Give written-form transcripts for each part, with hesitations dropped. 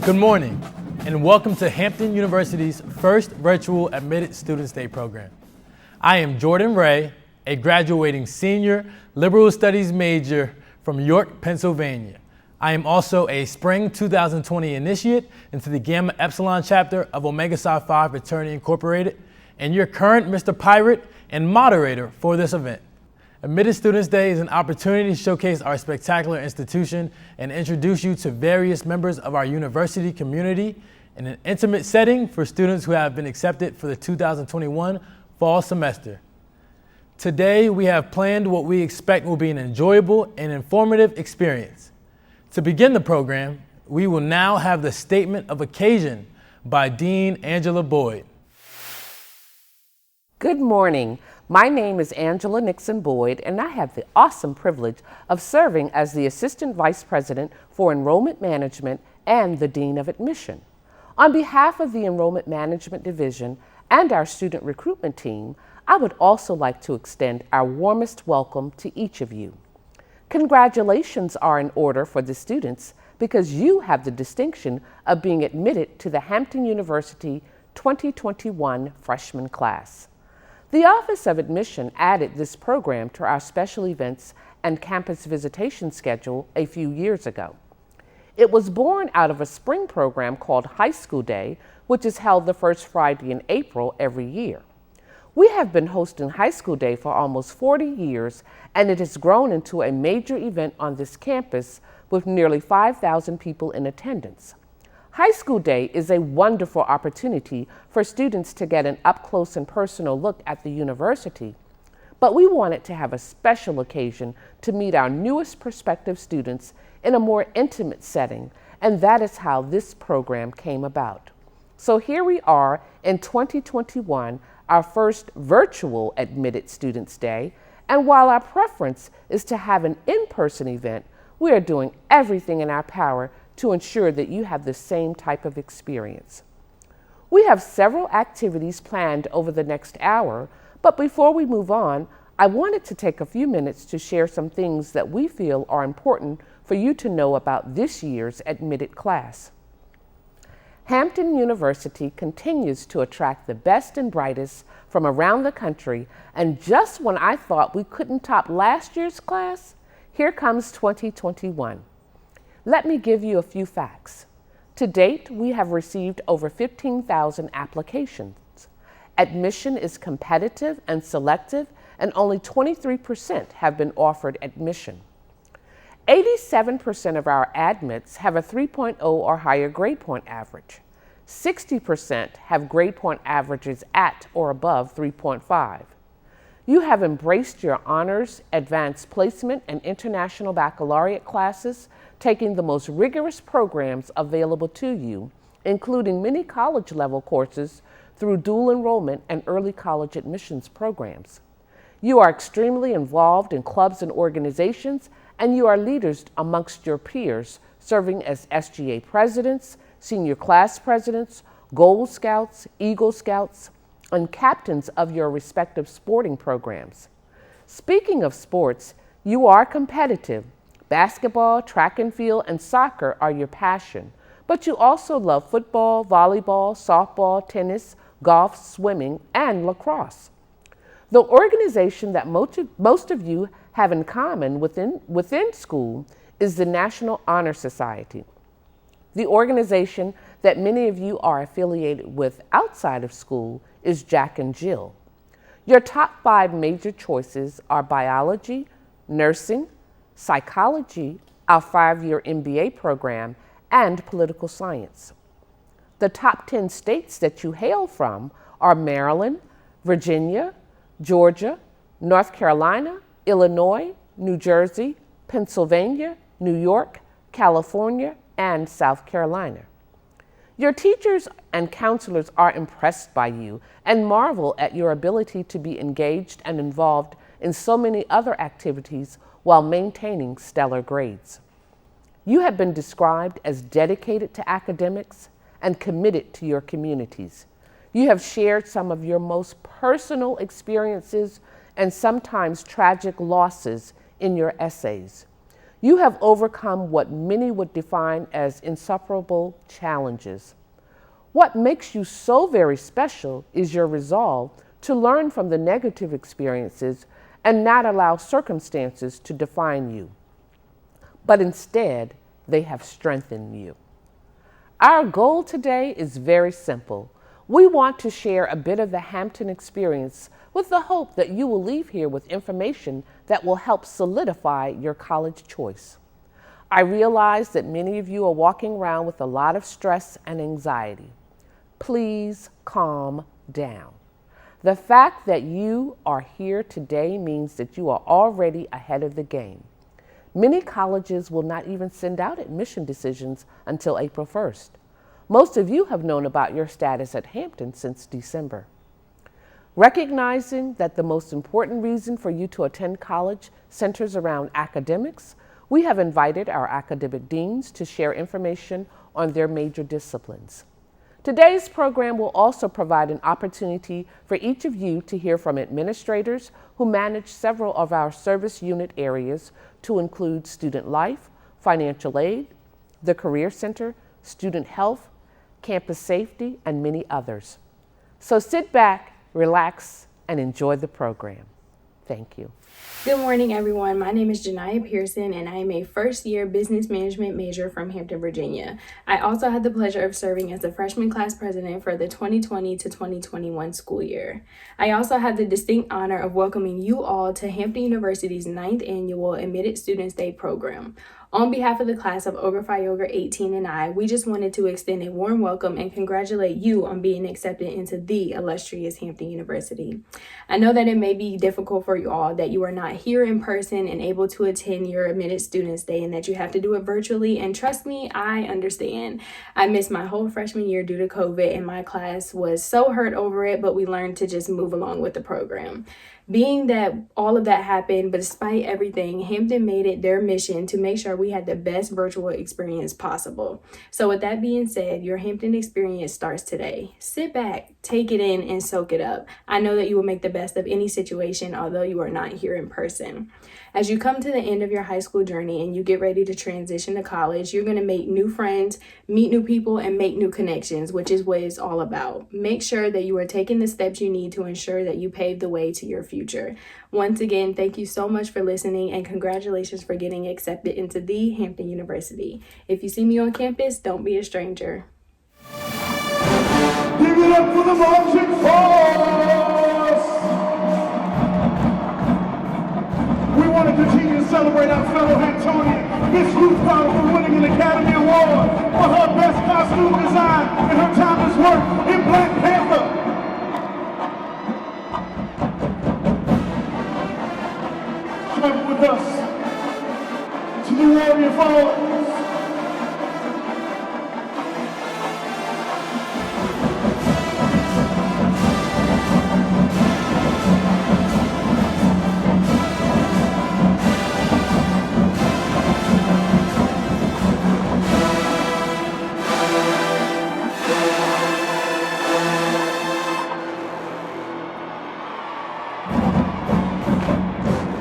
Good morning, and welcome to Hampton University's first virtual Admitted Students Day program. I am Jordan Ray, a graduating senior liberal studies major from York, Pennsylvania. I am also a spring 2020 initiate into the Gamma Epsilon chapter of Omega Psi Phi Fraternity Incorporated, and your current Mr. Pirate and moderator for this event. Admitted Students Day is an opportunity to showcase our spectacular institution and introduce you to various members of our university community in an intimate setting for students who have been accepted for the 2021 fall semester. Today, we have planned what we expect will be an enjoyable and informative experience. To begin the program, we will now have the Statement of Occasion by Dean Angela Boyd. Good morning. My name is Angela Nixon Boyd, and I have the awesome privilege of serving as the Assistant Vice President for Enrollment Management and the Dean of Admission. On behalf of the Enrollment Management Division and our student recruitment team, I would also like to extend our warmest welcome to each of you. Congratulations are in order for the students because you have the distinction of being admitted to the Hampton University 2021 freshman class. The Office of Admission added this program to our special events and campus visitation schedule a few years ago. It was born out of a spring program called High School Day, which is held the first Friday in April every year. We have been hosting High School Day for almost 40 years, and it has grown into a major event on this campus with nearly 5,000 people in attendance. High School Day is a wonderful opportunity for students to get an up-close and personal look at the university, but we wanted to have a special occasion to meet our newest prospective students in a more intimate setting, and that is how this program came about. So here we are in 2021, our first virtual Admitted Students Day, and while our preference is to have an in-person event, we are doing everything in our power to ensure that you have the same type of experience. We have several activities planned over the next hour, but before we move on, I wanted to take a few minutes to share some things that we feel are important for you to know about this year's admitted class. Hampton University continues to attract the best and brightest from around the country, and just when I thought we couldn't top last year's class, here comes 2021. Let me give you a few facts. To date, we have received over 15,000 applications. Admission is competitive and selective, and only 23% have been offered admission. 87% of our admits have a 3.0 or higher grade point average. 60% have grade point averages at or above 3.5. You have embraced your honors, advanced placement, and international baccalaureate classes, taking the most rigorous programs available to you, including many college-level courses through dual enrollment and early college admissions programs. You are extremely involved in clubs and organizations, and you are leaders amongst your peers, serving as SGA presidents, senior class presidents, Gold Scouts, Eagle Scouts, and captains of your respective sporting programs. Speaking of sports, you are competitive. Basketball, track and field, and soccer are your passion, but you also love football, volleyball, softball, tennis, golf, swimming, and lacrosse. The organization that most of you have in common within school is the National Honor Society. The organization that many of you are affiliated with outside of school is Jack and Jill. Your top 5 major choices are biology, nursing, psychology, our 5-year MBA program, and political science. The top 10 states that you hail from are Maryland, Virginia, Georgia, North Carolina, Illinois, New Jersey, Pennsylvania, New York, California, and South Carolina. Your teachers and counselors are impressed by you and marvel at your ability to be engaged and involved in so many other activities while maintaining stellar grades. You have been described as dedicated to academics and committed to your communities. You have shared some of your most personal experiences and sometimes tragic losses in your essays. You have overcome what many would define as insufferable challenges. What makes you so very special is your resolve to learn from the negative experiences and not allow circumstances to define you, but instead, they have strengthened you. Our goal today is very simple. We want to share a bit of the Hampton experience with the hope that you will leave here with information that will help solidify your college choice. I realize that many of you are walking around with a lot of stress and anxiety. Please calm down. The fact that you are here today means that you are already ahead of the game. Many colleges will not even send out admission decisions until April 1st. Most of you have known about your status at Hampton since December. Recognizing that the most important reason for you to attend college centers around academics, we have invited our academic deans to share information on their major disciplines. Today's program will also provide an opportunity for each of you to hear from administrators who manage several of our service unit areas to include student life, financial aid, the Career Center, student health, campus safety, and many others. So sit back, relax, and enjoy the program. Thank you. Good morning, everyone. My name is Janiyah Pearson, and I am a first-year business management major from Hampton, Virginia. I also had the pleasure of serving as the freshman class president for the 2020 to 2021 school year. I also had the distinct honor of welcoming you all to Hampton University's 9th annual Admitted Students Day program. On behalf of the class of Over Phi Ogre 18 and I, we just wanted to extend a warm welcome and congratulate you on being accepted into the illustrious Hampton University. I know that it may be difficult for you all that you are not here in person and able to attend your Admitted Students Day and that you have to do it virtually, and trust me, I understand. I missed my whole freshman year due to COVID, and my class was so hurt over it, but we learned to just move along with the program. Being that all of that happened, but despite everything, Hampton made it their mission to make sure we had the best virtual experience possible. So with that being said, your Hampton experience starts today. Sit back, take it in, and soak it up. I know that you will make the best of any situation, although you are not here in person. As you come to the end of your high school journey and you get ready to transition to college, you're going to make new friends, meet new people, and make new connections, which is what it's all about. Make sure that you are taking the steps you need to ensure that you pave the way to your future. Once again, thank you so much for listening, and congratulations for getting accepted into the Hampton University. If you see me on campus, don't be a stranger. Give it up for the marching force! We wanted to continue to celebrate our fellow Hamptonian, Miss Ruth Fowler, for winning an Academy Award for her best costume design and her timeless work in Black Panther. Travel with us to the Warrior Falls.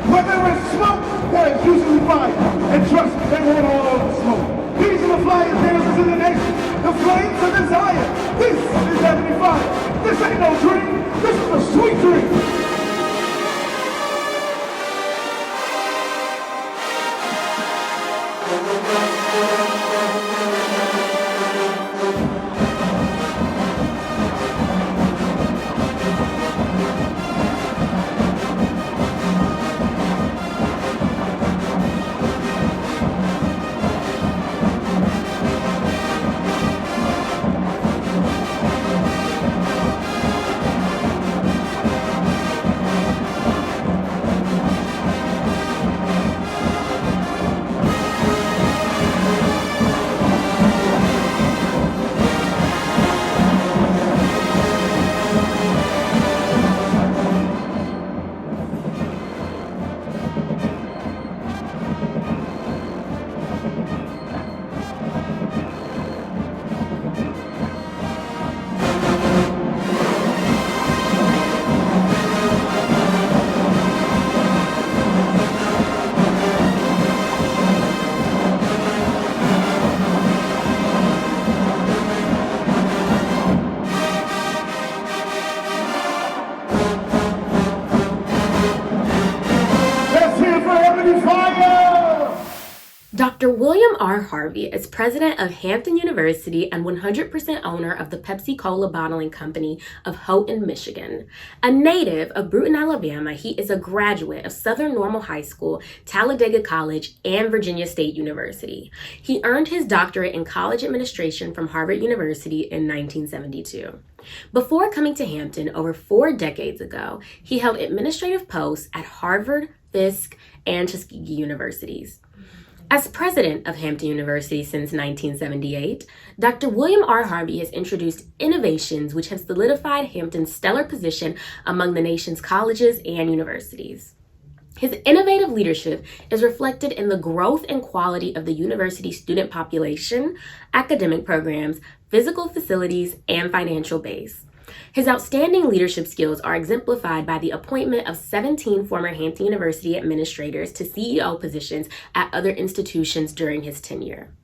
Where there is smoke, there is usually fire. And trust me, they want all of the smoke. These are the flying dancers in the nation. The flames of desire. This is heavenly fire. This ain't no dream. This is a sweet dream. Rapid fire! Dr. William R. Harvey is president of Hampton University and 100% owner of the Pepsi-Cola bottling company of Houghton, Michigan. A native of Bruton, Alabama, he is a graduate of Southern Normal High School, Talladega College, and Virginia State University. He earned his doctorate in college administration from Harvard University in 1972. Before coming to Hampton over 4 decades ago, he held administrative posts at Harvard, Fisk, and Tuskegee universities. As president of Hampton University since 1978, Dr. William R. Harvey has introduced innovations which have solidified Hampton's stellar position among the nation's colleges and universities. His innovative leadership is reflected in the growth and quality of the university's student population, academic programs, physical facilities, and financial base. His outstanding leadership skills are exemplified by the appointment of 17 former Hampton University administrators to CEO positions at other institutions during his tenure.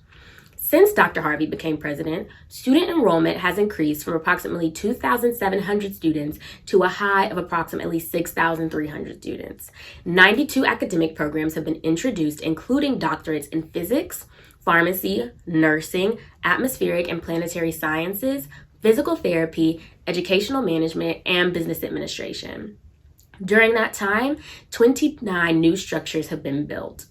Since Dr. Harvey became president, student enrollment has increased from approximately 2,700 students to a high of approximately 6,300 students. 92 academic programs have been introduced, including doctorates in physics, pharmacy, nursing, atmospheric and planetary sciences, physical therapy, educational management, and business administration. During that time, 29 new structures have been built.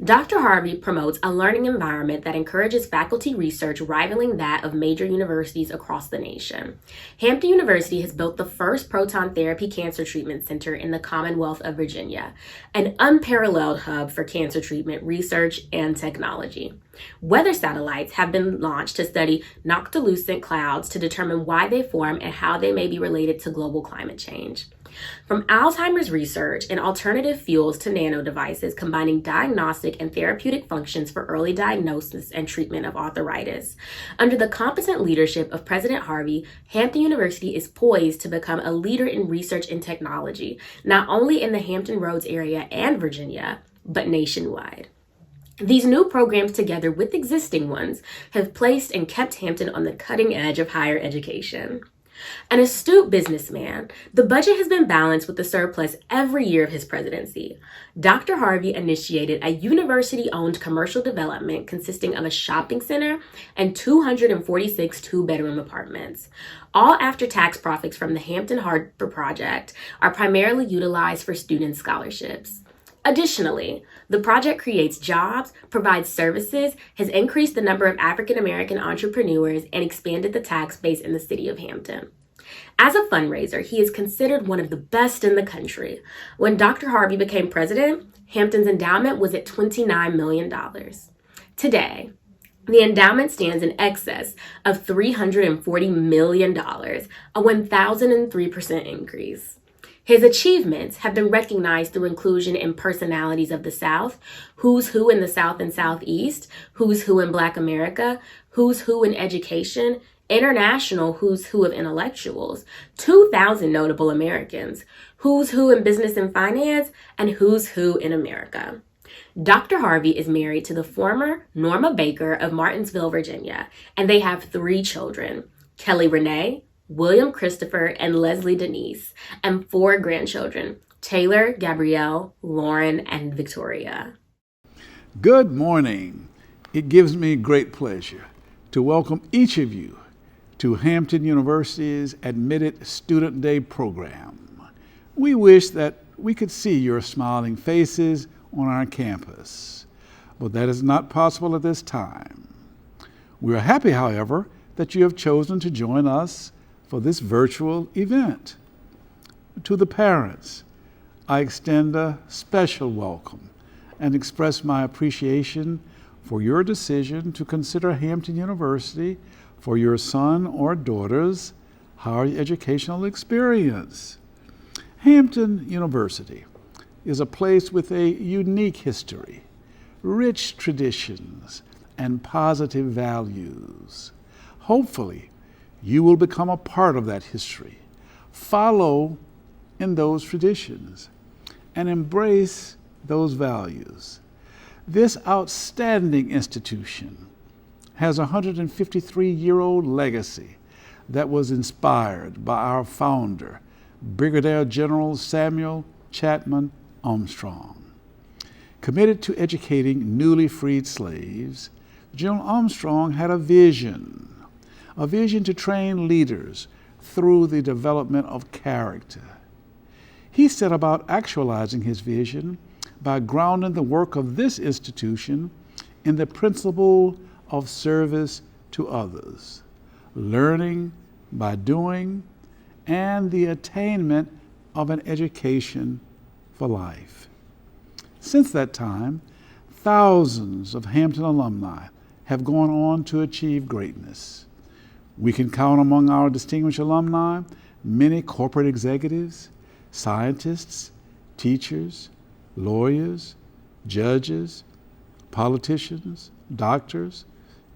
Dr. Harvey promotes a learning environment that encourages faculty research rivaling that of major universities across the nation. Hampton University has built the first proton therapy cancer treatment center in the Commonwealth of Virginia, an unparalleled hub for cancer treatment research and technology. Weather satellites have been launched to study noctilucent clouds to determine why they form and how they may be related to global climate change. From Alzheimer's research and alternative fuels to nano devices combining diagnostic and therapeutic functions for early diagnosis and treatment of arthritis. Under the competent leadership of President Harvey, Hampton University is poised to become a leader in research and technology, not only in the Hampton Roads area and Virginia, but nationwide. These new programs, together with existing ones, have placed and kept Hampton on the cutting edge of higher education. An astute businessman, the budget has been balanced with a surplus every year of his presidency. Dr. Harvey initiated a university-owned commercial development consisting of a shopping center and 246 two-bedroom apartments. All after-tax profits from the Hampton Harbor Project are primarily utilized for student scholarships. Additionally, the project creates jobs, provides services, has increased the number of African American entrepreneurs, and expanded the tax base in the city of Hampton. As a fundraiser, he is considered one of the best in the country. When Dr. Harvey became president, Hampton's endowment was at $29 million. Today, the endowment stands in excess of $340 million, a 1,003% increase. His achievements have been recognized through inclusion in Personalities of the South, Who's Who in the South and Southeast, Who's Who in Black America, Who's Who in Education, International Who's Who of Intellectuals, 2,000 Notable Americans, Who's Who in Business and Finance, and Who's Who in America. Dr. Harvey is married to the former Norma Baker of Martinsville, Virginia, and they have 3 children, Kelly Renee, William Christopher, and Leslie Denise, and 4 grandchildren, Taylor, Gabrielle, Lauren, and Victoria. Good morning. It gives me great pleasure to welcome each of you to Hampton University's Admitted Student Day program. We wish that we could see your smiling faces on our campus, but that is not possible at this time. We are happy, however, that you have chosen to join us for this virtual event. To the parents, I extend a special welcome and express my appreciation for your decision to consider Hampton University for your son or daughter's higher educational experience. Hampton University is a place with a unique history, rich traditions, and positive values. Hopefully, you will become a part of that history, follow in those traditions, and embrace those values. This outstanding institution has a 153-year-old legacy that was inspired by our founder, Brigadier General Samuel Chapman Armstrong. Committed to educating newly freed slaves, General Armstrong had a vision to train leaders through the development of character. He set about actualizing his vision by grounding the work of this institution in the principle of service to others, learning by doing, and the attainment of an education for life. Since that time, thousands of Hampton alumni have gone on to achieve greatness. We can count among our distinguished alumni many corporate executives, scientists, teachers, lawyers, judges, politicians, doctors,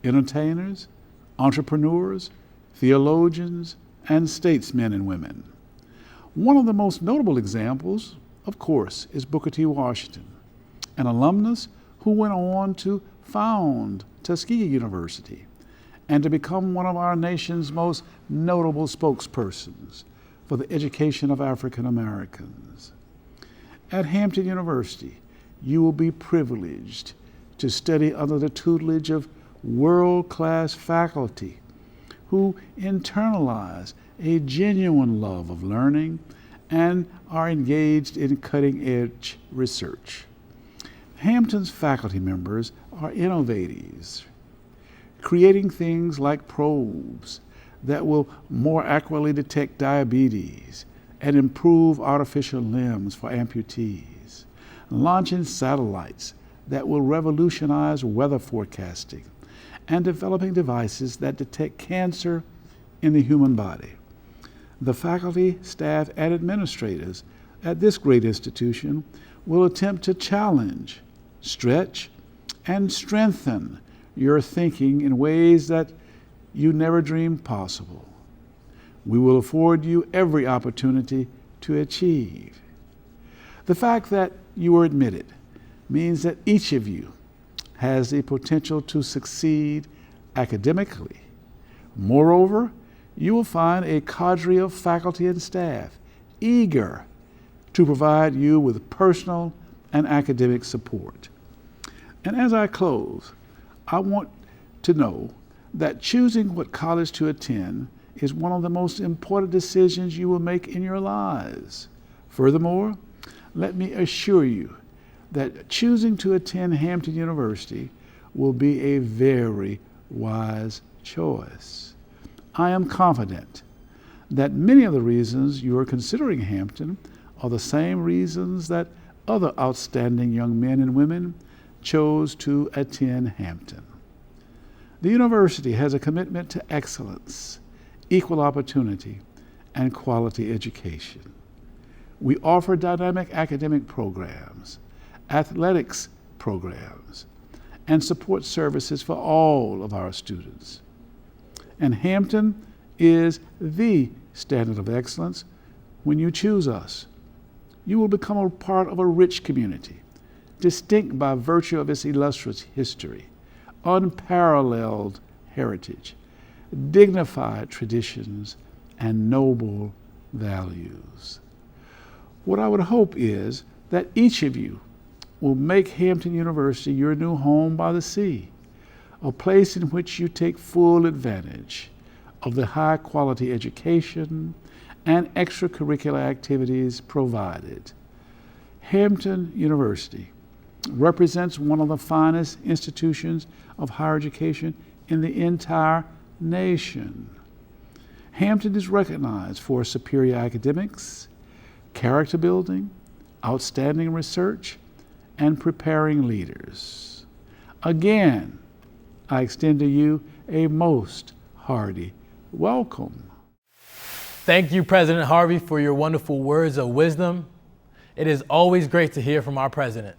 entertainers, entrepreneurs, theologians, and statesmen and women. One of the most notable examples, of course, is Booker T. Washington, an alumnus who went on to found Tuskegee University and to become one of our nation's most notable spokespersons for the education of African Americans. At Hampton University, you will be privileged to study under the tutelage of world-class faculty who internalize a genuine love of learning and are engaged in cutting-edge research. Hampton's faculty members are innovators, creating things like probes that will more accurately detect diabetes and improve artificial limbs for amputees, launching satellites that will revolutionize weather forecasting, and developing devices that detect cancer in the human body. The faculty, staff, and administrators at this great institution will attempt to challenge, stretch, and strengthen your thinking in ways that you never dreamed possible. We will afford you every opportunity to achieve. The fact that you are admitted means that each of you has the potential to succeed academically. Moreover, you will find a cadre of faculty and staff eager to provide you with personal and academic support. And as I close, I want to know that choosing what college to attend is one of the most important decisions you will make in your lives. Furthermore, let me assure you that choosing to attend Hampton University will be a very wise choice. I am confident that many of the reasons you are considering Hampton are the same reasons that other outstanding young men and women chose to attend Hampton. The university has a commitment to excellence, equal opportunity, and quality education. We offer dynamic academic programs, athletics programs, and support services for all of our students. And Hampton is the standard of excellence when you choose us. You will become a part of a rich community, distinct by virtue of its illustrious history, unparalleled heritage, dignified traditions, and noble values. What I would hope is that each of you will make Hampton University your new home by the sea, a place in which you take full advantage of the high quality education and extracurricular activities provided. Hampton University represents one of the finest institutions of higher education in the entire nation. Hampton is recognized for superior academics, character building, outstanding research, and preparing leaders. Again, I extend to you a most hearty welcome. Thank you, President Harvey, for your wonderful words of wisdom. It is always great to hear from our president.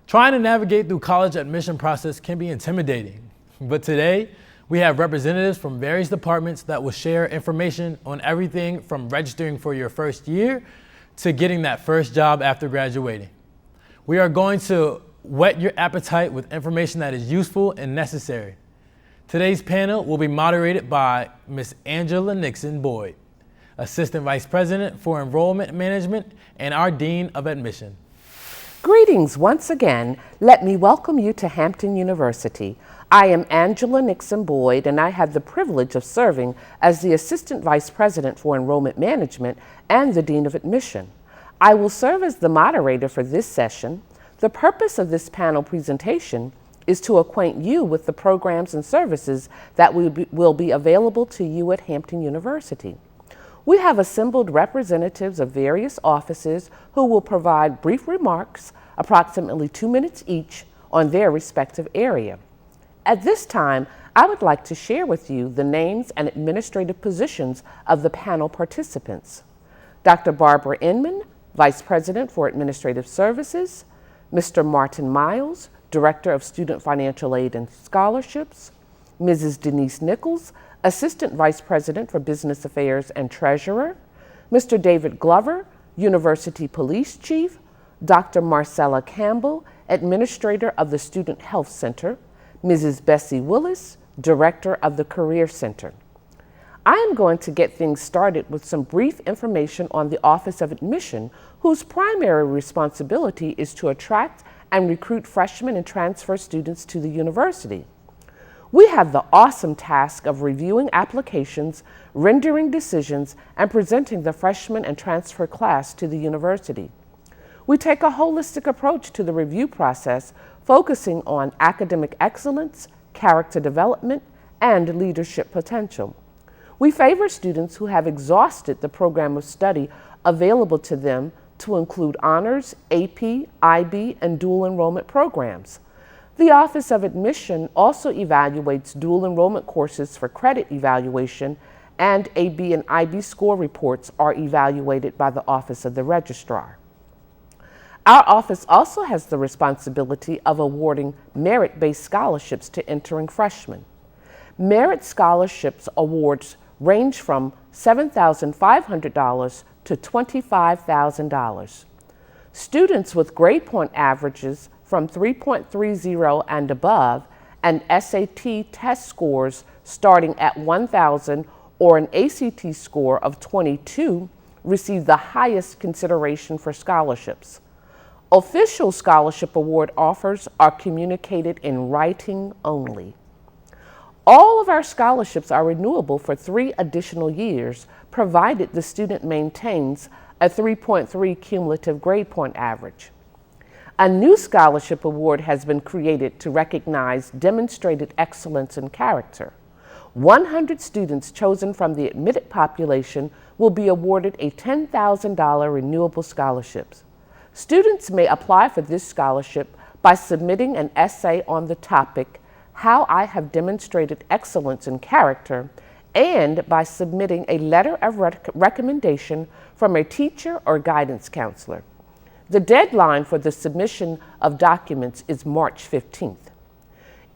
Trying to navigate through college admission process can be intimidating, but today we have representatives from various departments that will share information on everything from registering for your first year to getting that first job after graduating. We are going to whet your appetite with information that is useful and necessary. Today's panel will be moderated by Ms. Angela Nixon Boyd, Assistant Vice President for Enrollment Management and our Dean of Admission. Greetings once again. Let me welcome you to Hampton University. I am Angela Nixon Boyd, and I have the privilege of serving as the Assistant Vice President for Enrollment Management and the Dean of Admission. I will serve as the moderator for this session. The purpose of this panel presentation is to acquaint you with the programs and services that will be available to you at Hampton University. We have assembled representatives of various offices who will provide brief remarks, approximately 2 minutes each, on their respective area. At this time, I would like to share with you the names and administrative positions of the panel participants. Dr. Barbara Inman, Vice President for Administrative Services, Mr. Martin Miles, Director of Student Financial Aid and Scholarships, Mrs. Denise Nichols, Assistant Vice President for Business Affairs and Treasurer, Mr. David Glover, University Police Chief, Dr. Marcella Campbell, Administrator of the Student Health Center, Mrs. Bessie Willis, Director of the Career Center. I am going to get things started with some brief information on the Office of Admission, whose primary responsibility is to attract and recruit freshmen and transfer students to the university. We have the awesome task of reviewing applications, rendering decisions, and presenting the freshman and transfer class to the university. We take a holistic approach to the review process, focusing on academic excellence, character development, and leadership potential. We favor students who have exhausted the program of study available to them to include honors, AP, IB, and dual enrollment programs. The Office of Admission also evaluates dual enrollment courses for credit evaluation, and AB and IB score reports are evaluated by the Office of the Registrar. Our office also has the responsibility of awarding merit-based scholarships to entering freshmen. Merit scholarships awards range from $7,500 to $25,000. Students with grade point averages from 3.30 and above, and SAT test scores starting at 1,000 or an ACT score of 22 receive the highest consideration for scholarships. Official scholarship award offers are communicated in writing only. All of our scholarships are renewable for 3 additional years, provided the student maintains a 3.3 cumulative grade point average. A new scholarship award has been created to recognize demonstrated excellence in character. 100 students chosen from the admitted population will be awarded a $10,000 renewable scholarship. Students may apply for this scholarship by submitting an essay on the topic, How I Have Demonstrated Excellence in Character, and by submitting a letter of recommendation from a teacher or guidance counselor. The deadline for the submission of documents is March 15th.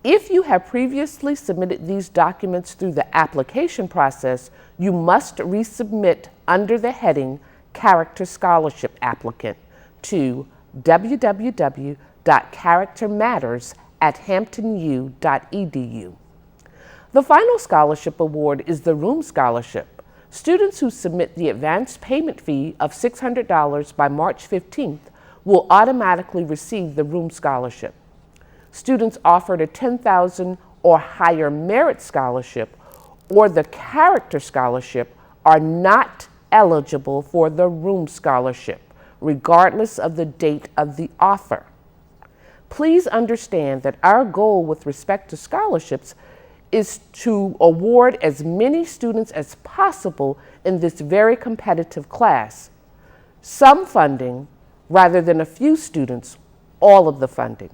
If you have previously submitted these documents through the application process, you must resubmit under the heading Character Scholarship Applicant to www.charactermatters@hamptonu.edu. The final scholarship award is the Room Scholarship. Students who submit the advance payment fee of $600 by March 15th will automatically receive the Room Scholarship. Students offered a $10,000 or higher merit scholarship or the Character Scholarship are not eligible for the Room Scholarship, regardless of the date of the offer. Please understand that our goal with respect to scholarships is to award as many students as possible in this very competitive class. Some funding rather than a few students, all of the funding.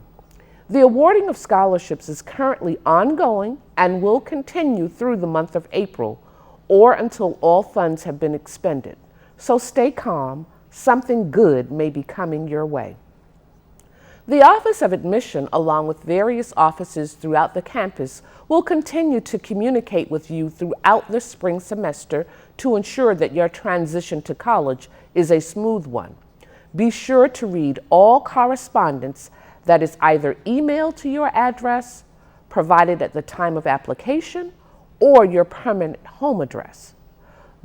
The awarding of scholarships is currently ongoing and will continue through the month of April or until all funds have been expended. So stay calm, something good may be coming your way. The Office of Admission, along with various offices throughout the campus, will continue to communicate with you throughout the spring semester to ensure that your transition to college is a smooth one. Be sure to read all correspondence that is either emailed to your address, provided at the time of application, or your permanent home address.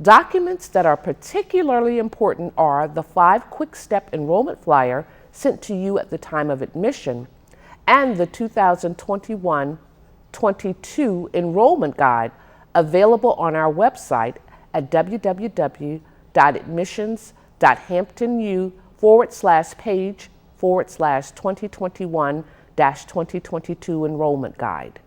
Documents that are particularly important are the 5 Quick Step Enrollment Flyer sent to you at the time of admission, and the 2021-22 enrollment guide available on our website at www.admissions.hamptonu/page/2021-2022 enrollment guide.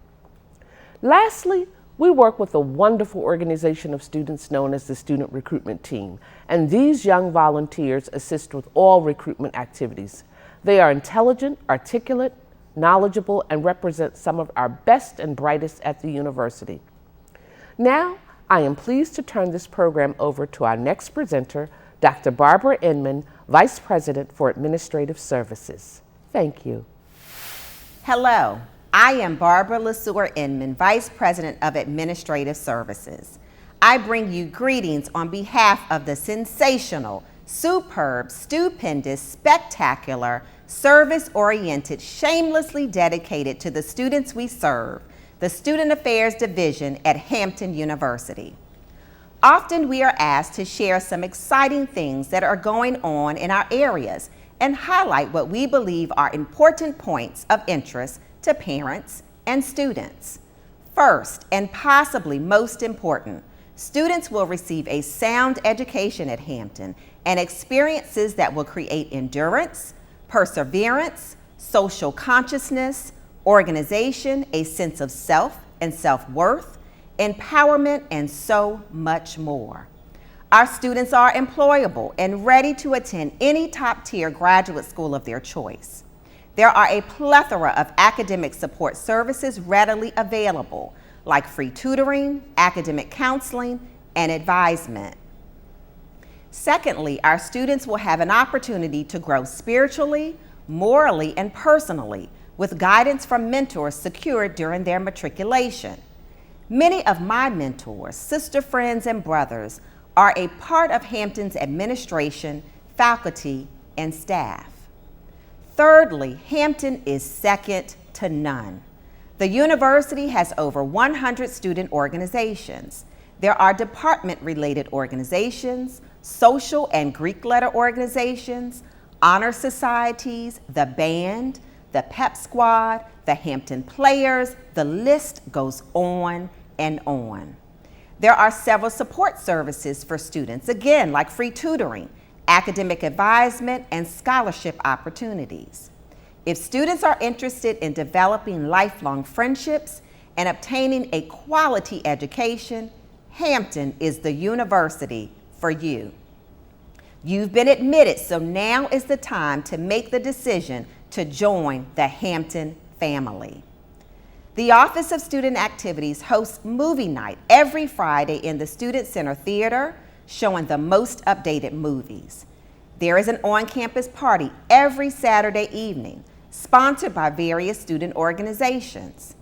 Lastly, we work with a wonderful organization of students known as the Student Recruitment Team, and these young volunteers assist with all recruitment activities. They are intelligent, articulate, knowledgeable, and represent some of our best and brightest at the university. Now, I am pleased to turn this program over to our next presenter, Dr. Barbara Inman, Vice President for Administrative Services. Thank you. Hello, I am Barbara LeSueur Inman, Vice President of Administrative Services. I bring you greetings on behalf of the sensational, superb, stupendous, spectacular, service-oriented, shamelessly dedicated to the students we serve, the Student Affairs Division at Hampton University. Often we are asked to share some exciting things that are going on in our areas and highlight what we believe are important points of interest to parents and students. First, and possibly most important, students will receive a sound education at Hampton and experiences that will create endurance, perseverance, social consciousness, organization, a sense of self and self-worth, empowerment, and so much more. Our students are employable and ready to attend any top-tier graduate school of their choice. There are a plethora of academic support services readily available, like free tutoring, academic counseling, and advisement. Secondly, our students will have an opportunity to grow spiritually, morally, and personally with guidance from mentors secured during their matriculation. Many of my mentors, sister friends, and brothers are a part of Hampton's administration, faculty, and staff. Thirdly, Hampton is second to none. The university has over 100 student organizations. There are department-related organizations, social and Greek letter organizations, honor societies, the band, the pep squad, the Hampton Players, the list goes on and on. There are several support services for students, again, like free tutoring, academic advisement, and scholarship opportunities. If students are interested in developing lifelong friendships and obtaining a quality education, Hampton is the university for you. You've been admitted, so now is the time to make the decision to join the Hampton family. The Office of Student Activities hosts movie night every Friday in the Student Center Theater, showing the most updated movies. There is an on-campus party every Saturday evening, sponsored by various student organizations.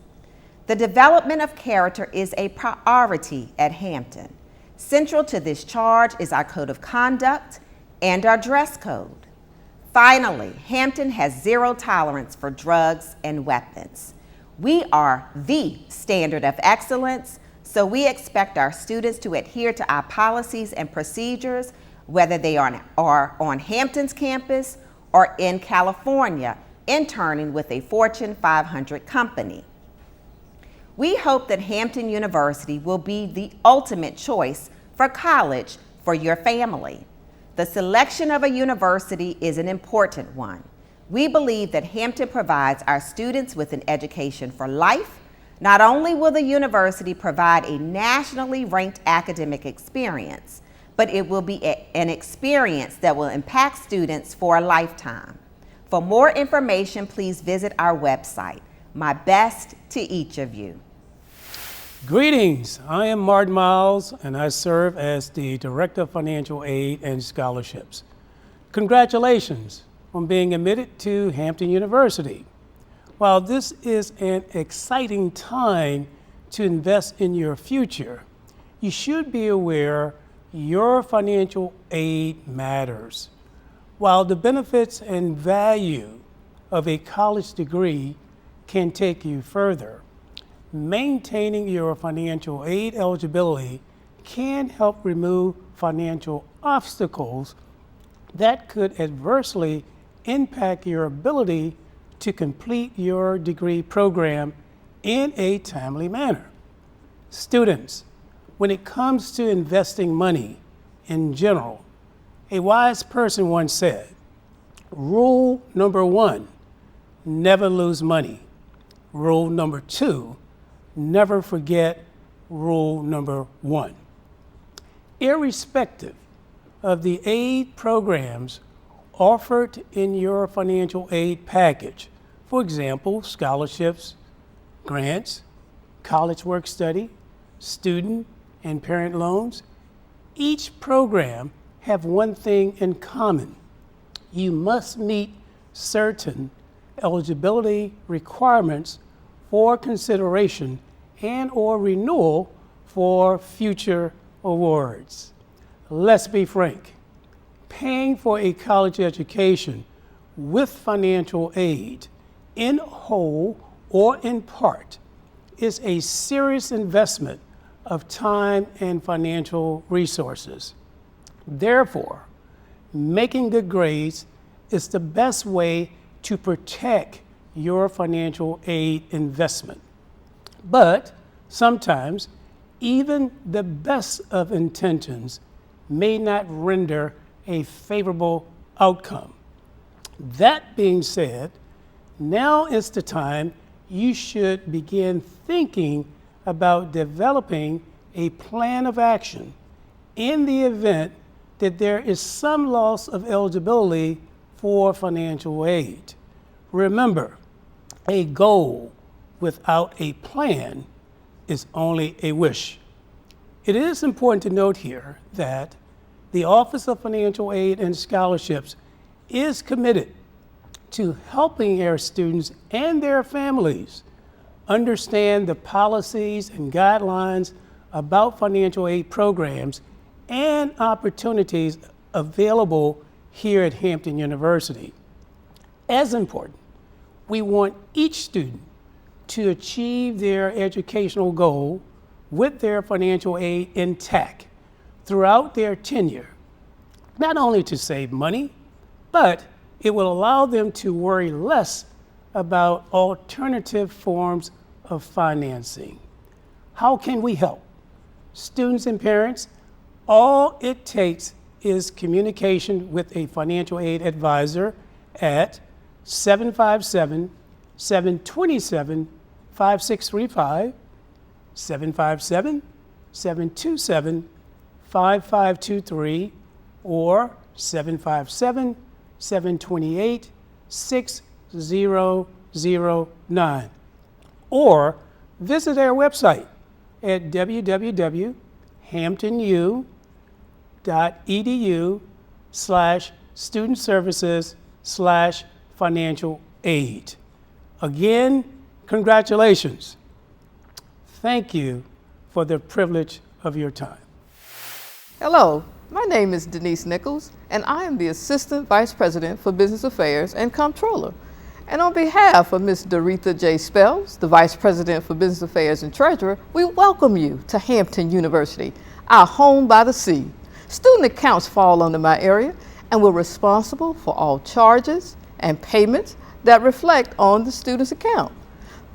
The development of character is a priority at Hampton. Central to this charge is our code of conduct and our dress code. Finally, Hampton has zero tolerance for drugs and weapons. We are the standard of excellence, so we expect our students to adhere to our policies and procedures, whether they are on Hampton's campus or in California, interning with a Fortune 500 company. We hope that Hampton University will be the ultimate choice for college for your family. The selection of a university is an important one. We believe that Hampton provides our students with an education for life. Not only will the university provide a nationally ranked academic experience, but it will be an experience that will impact students for a lifetime. For more information, please visit our website. My best to each of you. Greetings, I am Martin Miles and I serve as the Director of Financial Aid and Scholarships. Congratulations on being admitted to Hampton University. While this is an exciting time to invest in your future, you should be aware your financial aid matters. While the benefits and value of a college degree can take you further, maintaining your financial aid eligibility can help remove financial obstacles that could adversely impact your ability to complete your degree program in a timely manner. Students, when it comes to investing money in general, a wise person once said, rule number 1, never lose money. Rule number 2, never forget rule number 1. Irrespective of the aid programs offered in your financial aid package, for example, scholarships, grants, college work study, student and parent loans, each program have one thing in common. You must meet certain eligibility requirements for consideration and or renewal for future awards. Let's be frank. Paying for a college education with financial aid, in whole or in part, is a serious investment of time and financial resources. Therefore, making good grades is the best way to protect your financial aid investment. But sometimes, even the best of intentions may not render a favorable outcome. That being said, now is the time you should begin thinking about developing a plan of action in the event that there is some loss of eligibility for financial aid. Remember, a goal without a plan is only a wish. It is important to note here that the Office of Financial Aid and Scholarships is committed to helping our students and their families understand the policies and guidelines about financial aid programs and opportunities available here at Hampton University. As important, we want each student to achieve their educational goal with their financial aid intact throughout their tenure, not only to save money, but it will allow them to worry less about alternative forms of financing. How can we help? Students and parents, all it takes is communication with a financial aid advisor at 757-727-5635, 757-727-5523, or 757-728-6009. Or visit our website at www.hamptonu.edu/student-services/financial aid. Again, congratulations. Thank you for the privilege of your time. Hello, my name is Denise Nichols, and I am the Assistant Vice President for Business Affairs and Comptroller. And on behalf of Ms. Doretha J. Spells, the Vice President for Business Affairs and Treasurer, we welcome you to Hampton University, our home by the sea. Student accounts fall under my area, and we're responsible for all charges and payments that reflect on the student's account.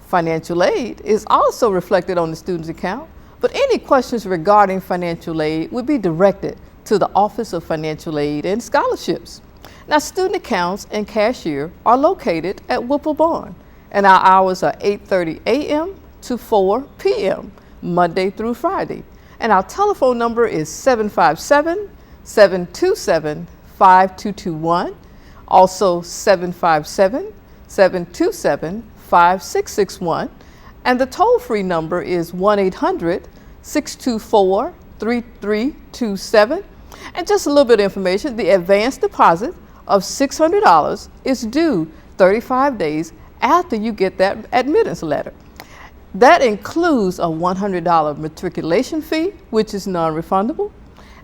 Financial aid is also reflected on the student's account, but any questions regarding financial aid would be directed to the Office of Financial Aid and Scholarships. Now, student accounts and cashier are located at Whipple Barn, and our hours are 8:30 a.m. to 4 p.m., Monday through Friday. And our telephone number is 757-727-5221, also 757-727-5661, and the toll-free number is 1-800-624-3327. And just a little bit of information, the advance deposit of $600 is due 35 days after you get that admittance letter. That includes a $100 matriculation fee, which is non-refundable,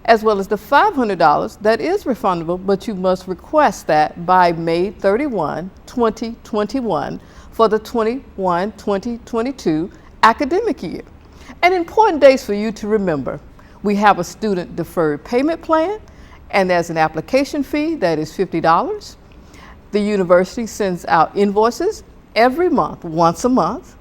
as well as the $500 that is refundable, but you must request that by May 31, 2021 for the 21-2022 academic year. And important dates for you to remember. We have a student deferred payment plan, and there's an application fee that is $50. The university sends out invoices every month, once a month,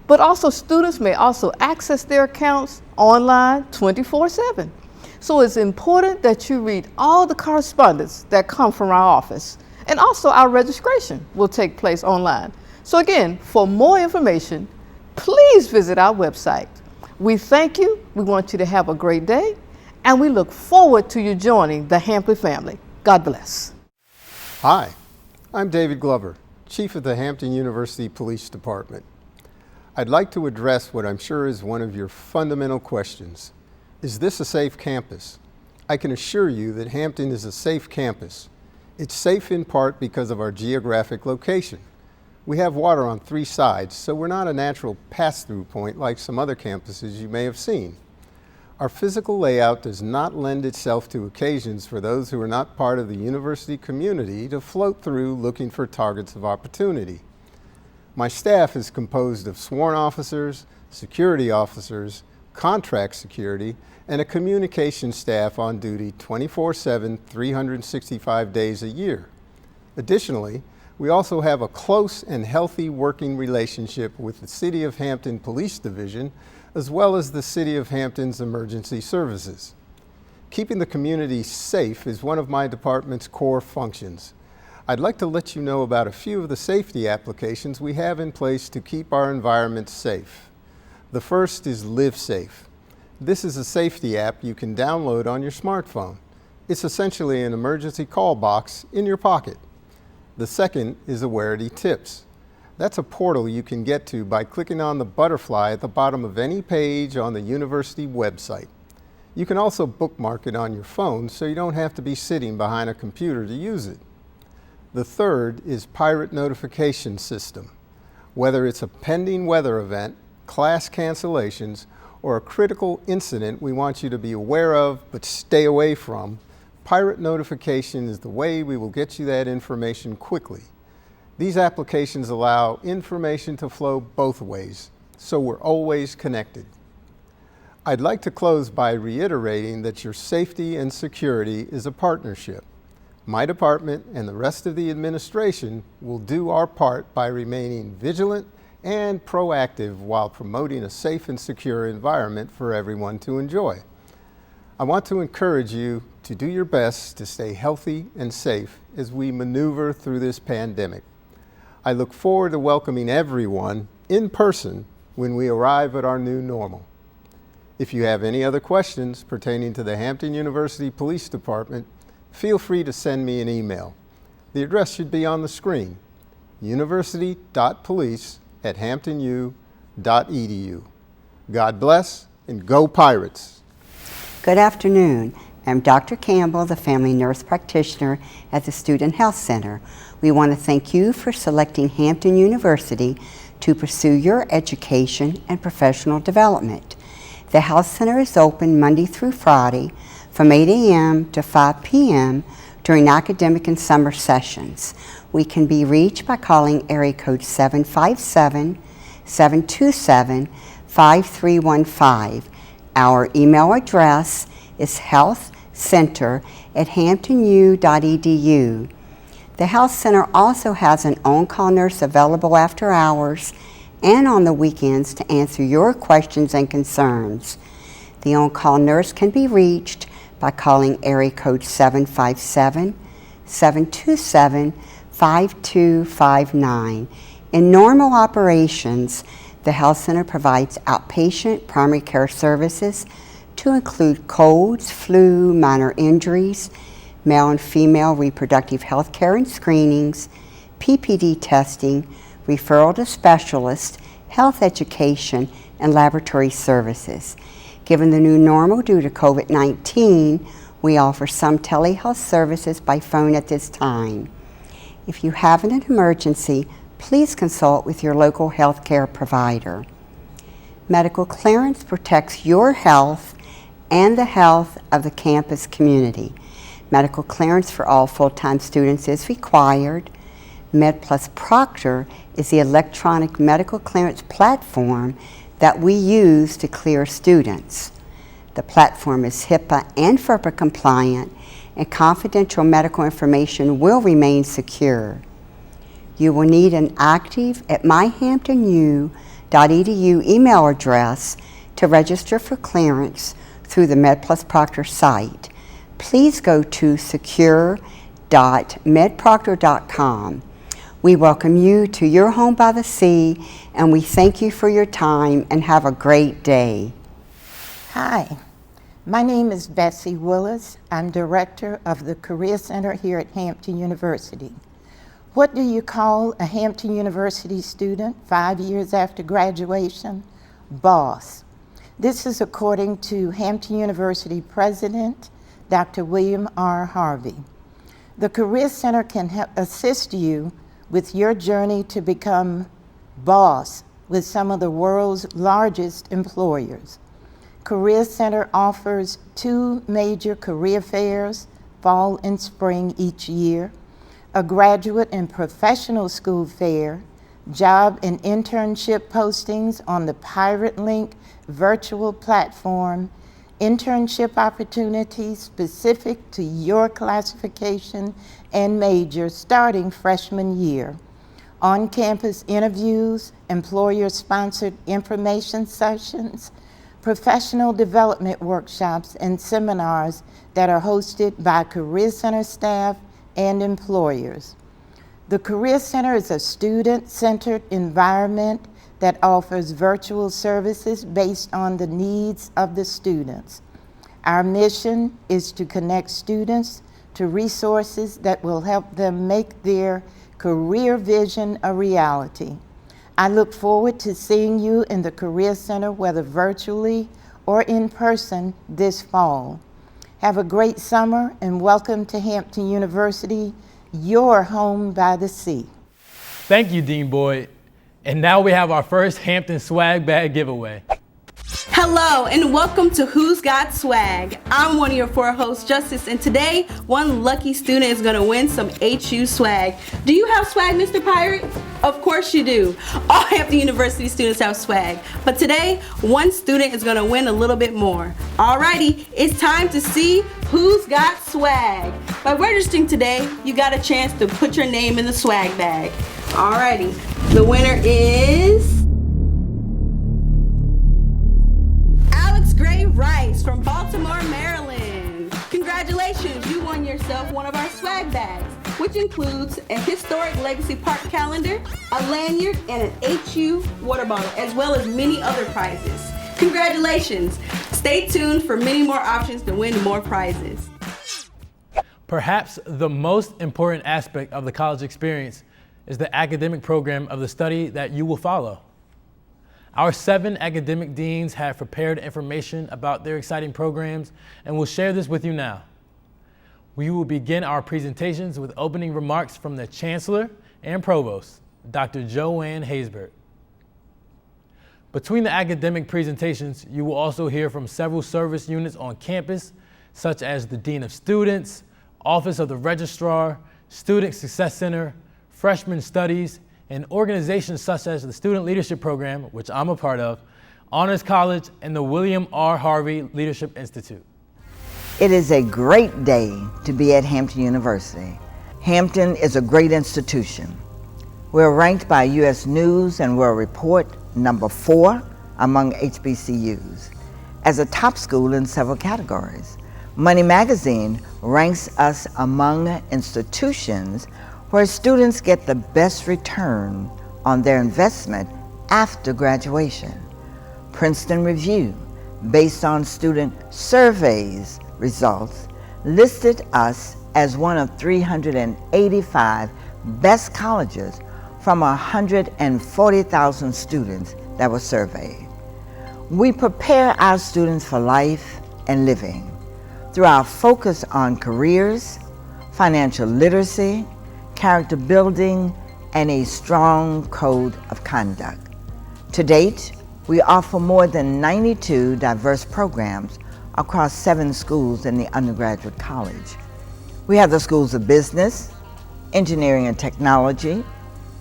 but also students may also access their accounts online 24/7. So it's important that you read all the correspondence that come from our office. And also our registration will take place online. So again, for more information, please visit our website. We thank you, we want you to have a great day, and we look forward to you joining the Hampton family. God bless. Hi, I'm David Glover, Chief of the Hampton University Police Department. I'd like to address what I'm sure is one of your fundamental questions. Is this a safe campus? I can assure you that Hampton is a safe campus. It's safe in part because of our geographic location. We have water on 3 sides, so we're not a natural pass-through point like some other campuses you may have seen. Our physical layout does not lend itself to occasions for those who are not part of the university community to float through looking for targets of opportunity. My staff is composed of sworn officers, security officers, contract security, and a communication staff on duty 24/7, 365 days a year. Additionally, we also have a close and healthy working relationship with the City of Hampton Police Division, as well as the City of Hampton's emergency services. Keeping the community safe is one of my department's core functions. I'd like to let you know about a few of the safety applications we have in place to keep our environment safe. The first is LiveSafe. This is a safety app you can download on your smartphone. It's essentially an emergency call box in your pocket. The second is Awareity Tips. That's a portal you can get to by clicking on the butterfly at the bottom of any page on the university website. You can also bookmark it on your phone so you don't have to be sitting behind a computer to use it. The third is Pirate Notification System. Whether it's a pending weather event, class cancellations, or a critical incident we want you to be aware of but stay away from, Pirate Notification is the way we will get you that information quickly. These applications allow information to flow both ways, so we're always connected. I'd like to close by reiterating that your safety and security is a partnership. My department and the rest of the administration will do our part by remaining vigilant and proactive while promoting a safe and secure environment for everyone to enjoy. I want to encourage you to do your best to stay healthy and safe as we maneuver through this pandemic. I look forward to welcoming everyone in person when we arrive at our new normal. If you have any other questions pertaining to the Hampton University Police Department, feel free to send me an email. The address should be on the screen, university.police@hamptonu.edu. God bless and go Pirates! Good afternoon. I'm Dr. Campbell, the family nurse practitioner at the Student Health Center. We want to thank you for selecting Hampton University to pursue your education and professional development. The Health Center is open Monday through Friday from 8 a.m. to 5 p.m. during academic and summer sessions. We can be reached by calling area code 757-727-5315. Our email address is healthcenter@hamptonu.edu. The Health Center also has an on-call nurse available after hours and on the weekends to answer your questions and concerns. The on-call nurse can be reached by calling area code 757-727-5259. In normal operations, the Health Center provides outpatient primary care services to include colds, flu, minor injuries, male and female reproductive health care and screenings, PPD testing, referral to specialists, health education, and laboratory services. Given the new normal due to COVID-19, we offer some telehealth services by phone at this time. If you have an emergency, please consult with your local health care provider. Medical clearance protects your health and the health of the campus community. Medical clearance for all full-time students is required. MedPlus Proctor is the electronic medical clearance platform that we use to clear students. The platform is HIPAA and FERPA compliant, and confidential medical information will remain secure. You will need an active at myhamptonu.edu email address to register for clearance through the MedPlus-Proctor site. Please go to secure.medproctor.com. We welcome you to your home by the sea, and we thank you for your time and have a great day. Hi, my name is Bessie Willis. I'm director of the Career Center here at Hampton University. What do you call a Hampton University student 5 years after graduation? Boss. This is according to Hampton University President, Dr. William R. Harvey. The Career Center can assist you with your journey to become boss with some of the world's largest employers. Career Center offers 2 major career fairs, fall and spring each year, a graduate and professional school fair, job and internship postings on the Pirate Link virtual platform, internship opportunities specific to your classification and major starting freshman year, on-campus interviews, employer-sponsored information sessions, professional development workshops and seminars that are hosted by Career Center staff and employers. The Career Center is a student-centered environment that offers virtual services based on the needs of the students. Our mission is to connect students to resources that will help them make their career vision a reality. I look forward to seeing you in the Career Center, whether virtually or in person this fall. Have a great summer and welcome to Hampton University, your home by the sea. Thank you, Dean Boyd. And now we have our first Hampton swag bag giveaway. Hello and welcome to Who's Got Swag. I'm one of your 4 hosts, Justice, and today one lucky student is going to win some HU swag. Do you have swag, Mr. Pirate? Of course you do. All Hampton University students have swag, but today one student is going to win a little bit more. Alrighty, it's time to see who's got swag. By registering today, you got a chance to put your name in the swag bag. Alrighty, the winner is Gray Rice from Baltimore, Maryland. Congratulations, you won yourself one of our swag bags, which includes a historic Legacy Park calendar, a lanyard, and an HU water bottle, as well as many other prizes. Congratulations. Stay tuned for many more options to win more prizes. Perhaps the most important aspect of the college experience is the academic program of the study that you will follow. Our 7 academic deans have prepared information about their exciting programs and will share this with you now. We will begin our presentations with opening remarks from the Chancellor and Provost, Dr. Joanne Haysbert. Between the academic presentations, you will also hear from several service units on campus, such as the Dean of Students, Office of the Registrar, Student Success Center, Freshman Studies, and organizations such as the Student Leadership Program, which I'm a part of, Honors College, and the William R. Harvey Leadership Institute. It is a great day to be at Hampton University. Hampton is a great institution. We're ranked by U.S. News and World Report number 4 among HBCUs as a top school in several categories. Money Magazine ranks us among institutions where students get the best return on their investment after graduation. Princeton Review, based on student surveys results, listed us as one of 385 best colleges from 140,000 students that were surveyed. We prepare our students for life and living through our focus on careers, financial literacy, character building, and a strong code of conduct. To date, we offer more than 92 diverse programs across 7 schools in the undergraduate college. We have the schools of business, engineering and technology,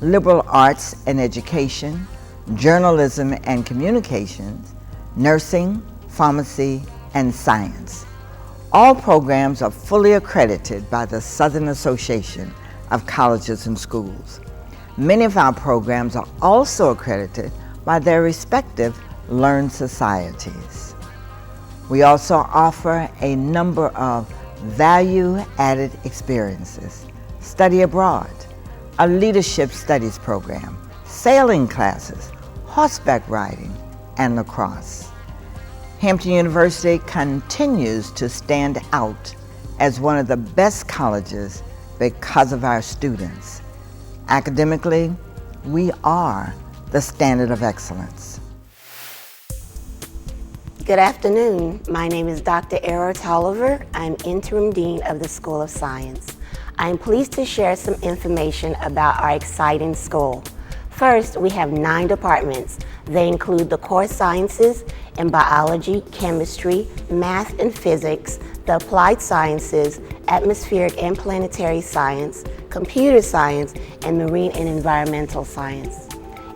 liberal arts and education, journalism and communications, nursing, pharmacy, and science. All programs are fully accredited by the Southern Association of Colleges and Schools. Many of our programs are also accredited by their respective learned societies. We also offer a number of value-added experiences: study abroad, a leadership studies program, sailing classes, horseback riding, and lacrosse. Hampton University continues to stand out as one of the best colleges because of our students. Academically, we are the standard of excellence. Good afternoon. My name is Dr. Era Tolliver. I'm Interim Dean of the School of Science. I am pleased to share some information about our exciting school. First, we have 9 departments. They include the core sciences in biology, chemistry, math and physics, the applied sciences, atmospheric and planetary science, computer science, and marine and environmental science.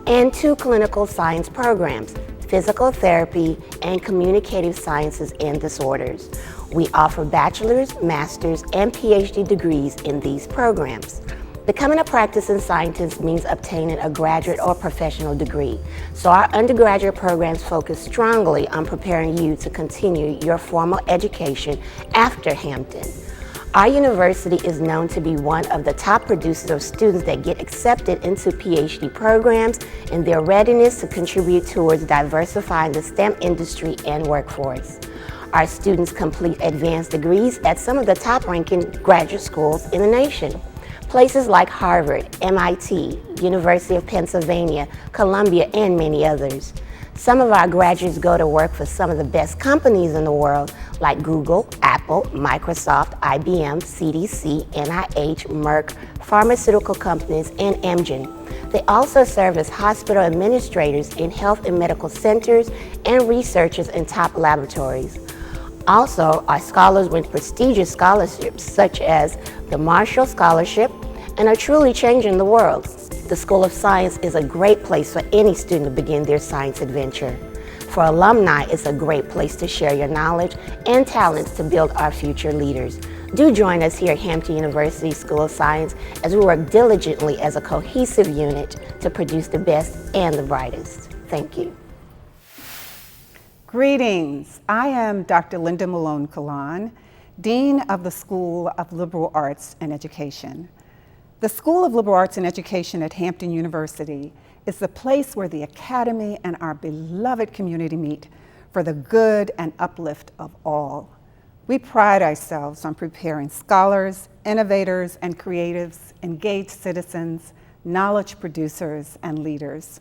And 2 clinical science programs, physical therapy and communicative sciences and disorders. We offer bachelor's, master's, and PhD degrees in these programs. Becoming a practicing scientist means obtaining a graduate or professional degree. So our undergraduate programs focus strongly on preparing you to continue your formal education after Hampton. Our university is known to be one of the top producers of students that get accepted into PhD programs and their readiness to contribute towards diversifying the STEM industry and workforce. Our students complete advanced degrees at some of the top-ranking graduate schools in the nation. Places like Harvard, MIT, University of Pennsylvania, Columbia, and many others. Some of our graduates go to work for some of the best companies in the world, like Google, Apple, Microsoft, IBM, CDC, NIH, Merck, pharmaceutical companies, and Amgen. They also serve as hospital administrators in health and medical centers and researchers in top laboratories. Also, our scholars win prestigious scholarships such as the Marshall Scholarship and are truly changing the world. The School of Science is a great place for any student to begin their science adventure. For alumni, it's a great place to share your knowledge and talents to build our future leaders. Do join us here at Hampton University School of Science as we work diligently as a cohesive unit to produce the best and the brightest. Thank you. Greetings. I am Dr. Linda Malone Kalan, Dean of the School of Liberal Arts and Education. The School of Liberal Arts and Education at Hampton University is the place where the Academy and our beloved community meet for the good and uplift of all. We pride ourselves on preparing scholars, innovators, and creatives, engaged citizens, knowledge producers, and leaders.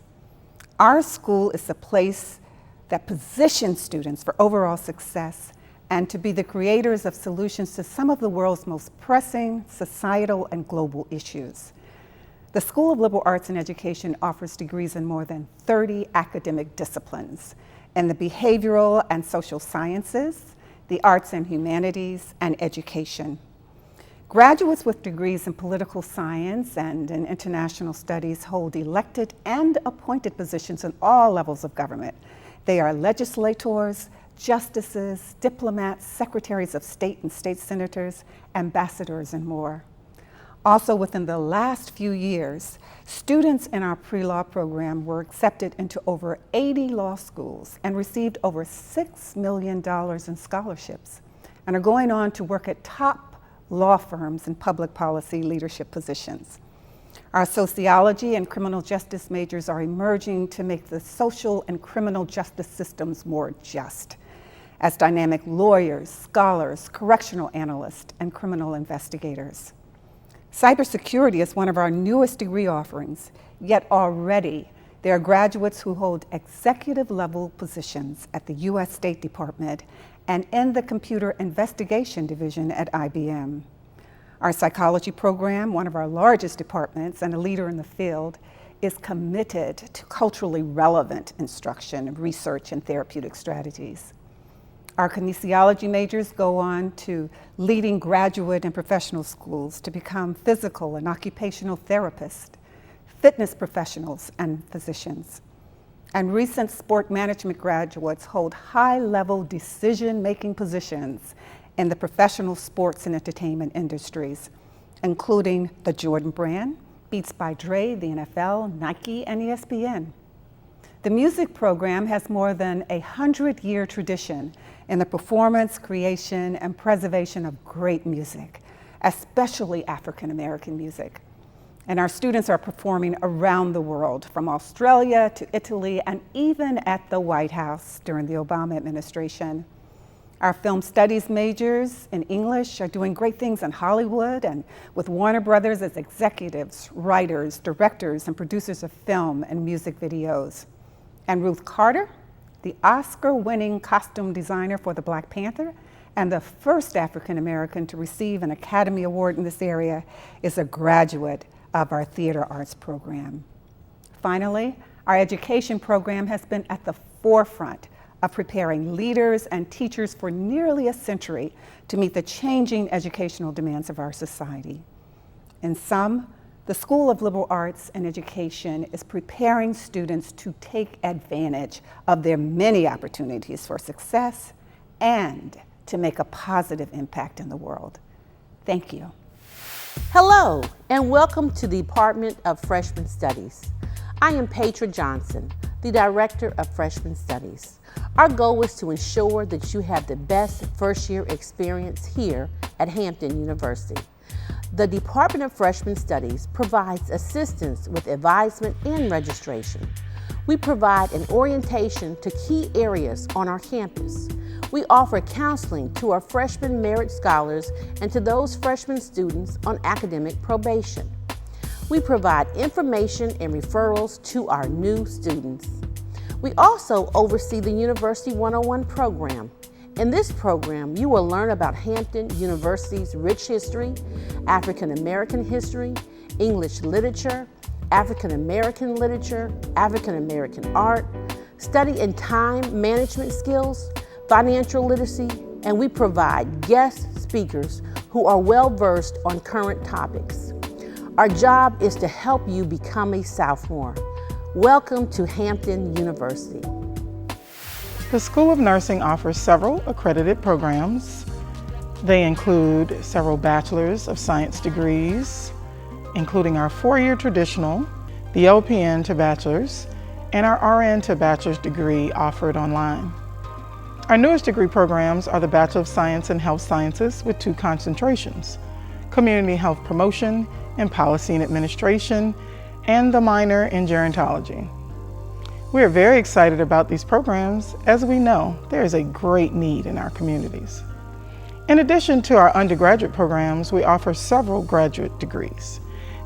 Our school is the place that positions students for overall success and to be the creators of solutions to some of the world's most pressing societal and global issues. The School of Liberal Arts and Education offers degrees in more than 30 academic disciplines in the behavioral and social sciences, the arts and humanities, and education. Graduates with degrees in political science and in international studies hold elected and appointed positions in all levels of government. They are legislators, justices, diplomats, secretaries of state and state senators, ambassadors, and more. Also, within the last few years, students in our pre-law program were accepted into over 80 law schools and received over $6 million in scholarships and are going on to work at top law firms in public policy leadership positions. Our sociology and criminal justice majors are emerging to make the social and criminal justice systems more just as dynamic lawyers, scholars, correctional analysts, and criminal investigators. Cybersecurity is one of our newest degree offerings, yet already there are graduates who hold executive level positions at the US State Department and in the Computer Investigation Division at IBM. Our psychology program, one of our largest departments and a leader in the field, is committed to culturally relevant instruction, research, and therapeutic strategies. Our kinesiology majors go on to leading graduate and professional schools to become physical and occupational therapists, fitness professionals, and physicians. And recent sport management graduates hold high-level decision-making positions in the professional sports and entertainment industries, including the Jordan Brand, Beats by Dre, the NFL, Nike, and ESPN. The music program has more than 100-year tradition in the performance, creation, and preservation of great music, especially African American music. And our students are performing around the world, from Australia to Italy, and even at the White House during the Obama administration. Our film studies majors in English are doing great things in Hollywood and with Warner Brothers as executives, writers, directors, and producers of film and music videos. And Ruth Carter, the Oscar-winning costume designer for the Black Panther and the first African American to receive an Academy Award in this area, is a graduate of our theater arts program. Finally, our education program has been at the forefront of preparing leaders and teachers for nearly a century to meet the changing educational demands of our society. In sum, the School of Liberal Arts and Education is preparing students to take advantage of their many opportunities for success and to make a positive impact in the world. Thank you. Hello, and welcome to the Department of Freshman Studies. I am Petra Johnson, the Director of Freshman Studies. Our goal is to ensure that you have the best first-year experience here at Hampton University. The Department of Freshman Studies provides assistance with advisement and registration. We provide an orientation to key areas on our campus. We offer counseling to our freshman merit scholars and to those freshman students on academic probation. We provide information and referrals to our new students. We also oversee the University 101 program. In this program, you will learn about Hampton University's rich history, African American history, English literature, African American literature, African American art, study and time management skills, financial literacy, and we provide guest speakers who are well-versed on current topics. Our job is to help you become a sophomore. Welcome to Hampton University. The School of Nursing offers several accredited programs. They include several Bachelor's of Science degrees, including our 4-year traditional, the LPN to Bachelor's, and our RN to Bachelor's degree offered online. Our newest degree programs are the Bachelor of Science in Health Sciences with 2 concentrations, Community Health Promotion and Policy and Administration, and the minor in Gerontology. We are very excited about these programs as we know there is a great need in our communities. In addition to our undergraduate programs, we offer several graduate degrees.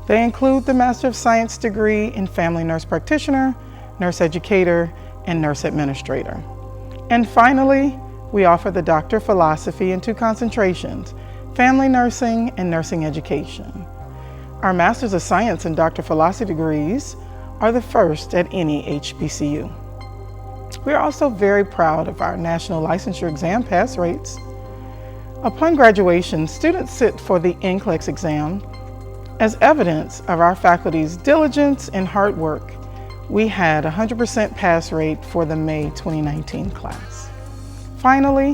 They include the Master of Science degree in Family Nurse Practitioner, Nurse Educator, and Nurse Administrator. And finally, we offer the Doctor of Philosophy in 2 concentrations, Family Nursing and Nursing Education. Our Masters of Science and Doctor of Philosophy degrees are the first at any HBCU. We are also very proud of our national licensure exam pass rates. Upon graduation, students sit for the NCLEX exam. As evidence of our faculty's diligence and hard work, we had a 100% pass rate for the May 2019 class. Finally,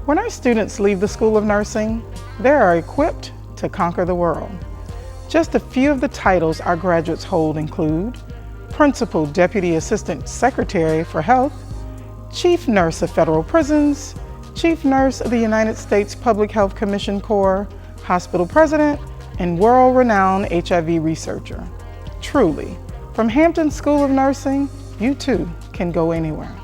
when our students leave the School of Nursing, they are equipped to conquer the world. Just a few of the titles our graduates hold include Principal Deputy Assistant Secretary for Health, Chief Nurse of Federal Prisons, Chief Nurse of the United States Public Health Commission Corps, Hospital President, and world-renowned HIV researcher. Truly, from Hampton School of Nursing, you too can go anywhere.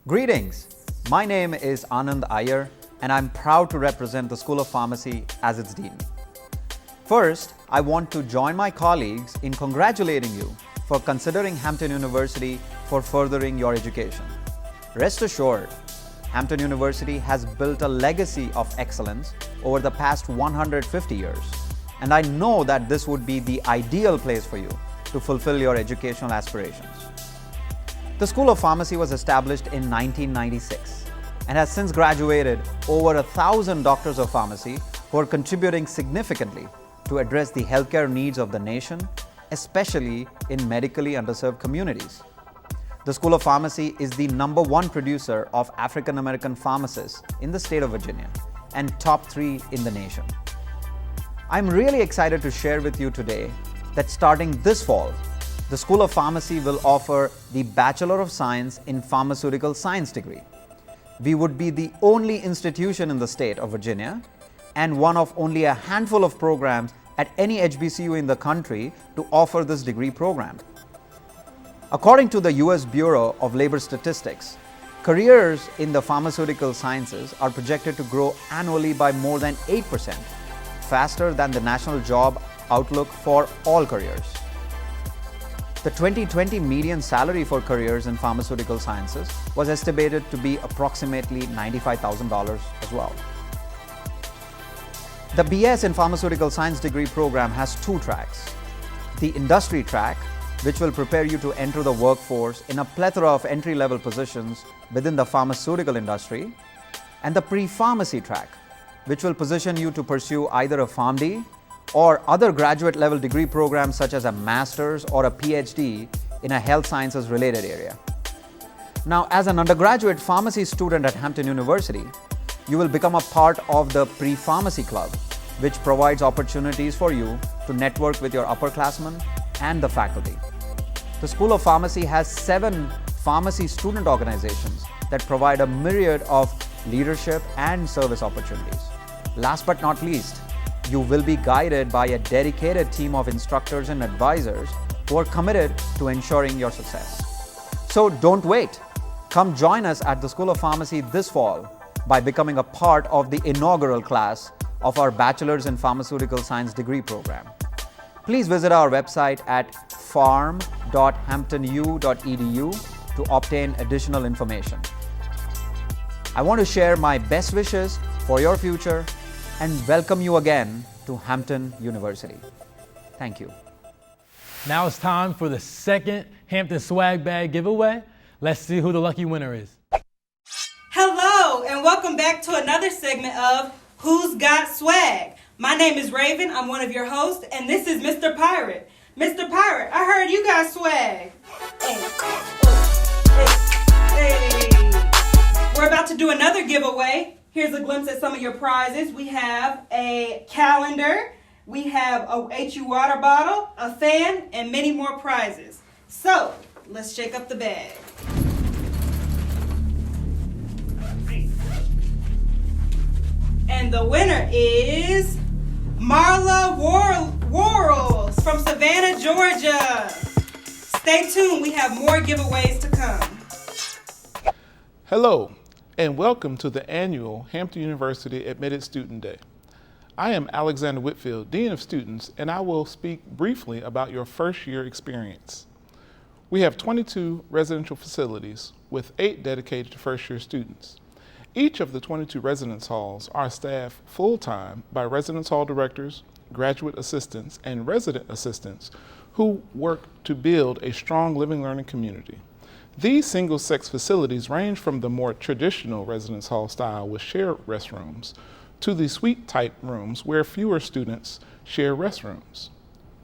Greetings, my name is Anand Iyer and I'm proud to represent the School of Pharmacy as its Dean. First, I want to join my colleagues in congratulating you for considering Hampton University for furthering your education. Rest assured, Hampton University has built a legacy of excellence over the past 150 years, and I know that this would be the ideal place for you to fulfill your educational aspirations. The School of Pharmacy was established in 1996 and has since graduated over 1,000 doctors of pharmacy who are contributing significantly to address the healthcare needs of the nation, especially in medically underserved communities. The School of Pharmacy is the #1 producer of African American pharmacists in the state of Virginia and top 3 in the nation. I'm really excited to share with you today that starting this fall, the School of Pharmacy will offer the Bachelor of Science in Pharmaceutical Science degree. We would be the only institution in the state of Virginia and one of only a handful of programs at any HBCU in the country to offer this degree program. According to the US Bureau of Labor Statistics, careers in the pharmaceutical sciences are projected to grow annually by more than 8%, faster than the national job outlook for all careers. The 2020 median salary for careers in pharmaceutical sciences was estimated to be approximately $95,000 as well. The BS in Pharmaceutical Science degree program has two tracks. The industry track, which will prepare you to enter the workforce in a plethora of entry-level positions within the pharmaceutical industry, and the pre-pharmacy track, which will position you to pursue either a PharmD or other graduate level degree programs such as a master's or a PhD in a health sciences related area. Now, as an undergraduate pharmacy student at Hampton University, you will become a part of the Pre-Pharmacy Club, which provides opportunities for you to network with your upperclassmen and the faculty. The School of Pharmacy has 7 pharmacy student organizations that provide a myriad of leadership and service opportunities. Last but not least, you will be guided by a dedicated team of instructors and advisors who are committed to ensuring your success. So don't wait. Come join us at the School of Pharmacy this fall by becoming a part of the inaugural class of our Bachelor's in Pharmaceutical Science degree program. Please visit our website at pharm.hamptonu.edu to obtain additional information. I want to share my best wishes for your future and welcome you again to Hampton University. Thank you. Now it's time for the second Hampton Swag Bag giveaway. Let's see who the lucky winner is. Hello, and welcome back to another segment of Who's Got Swag? My name is Raven, I'm one of your hosts, and this is Mr. Pirate. Mr. Pirate, I heard you got swag. Hey. We're about to do another giveaway. Here's a glimpse at some of your prizes. We have a calendar, we have a HU water bottle, a fan, and many more prizes. So, let's shake up the bag. And the winner is Marla Worrells from Savannah, Georgia. Stay tuned, we have more giveaways to come. Hello, and welcome to the annual Hampton University Admitted Student Day. I am Alexander Whitfield, Dean of Students, and I will speak briefly about your first year experience. We have 22 residential facilities with 8 dedicated to first year students. Each of the 22 residence halls are staffed full-time by residence hall directors, graduate assistants, and resident assistants who work to build a strong living learning community. These single-sex facilities range from the more traditional residence hall style with shared restrooms to the suite-type rooms where fewer students share restrooms.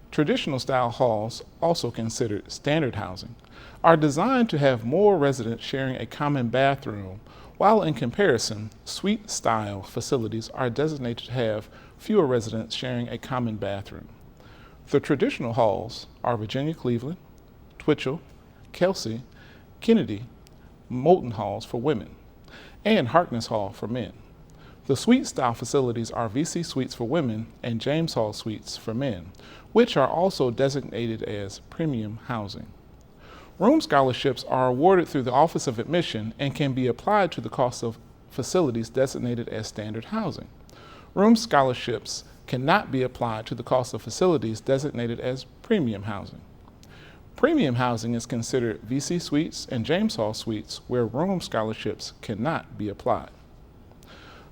Traditional style halls, also considered standard housing, are designed to have more residents sharing a common bathroom, while in comparison, suite-style facilities are designated to have fewer residents sharing a common bathroom. The traditional halls are Virginia Cleveland, Twitchell, Kelsey, Kennedy, Moulton Halls for women, and Harkness Hall for men. The suite-style facilities are VC Suites for women and James Hall Suites for men, which are also designated as premium housing. Room scholarships are awarded through the Office of Admission and can be applied to the cost of facilities designated as standard housing. Room scholarships cannot be applied to the cost of facilities designated as premium housing. Premium housing is considered VC Suites and James Hall Suites where room scholarships cannot be applied.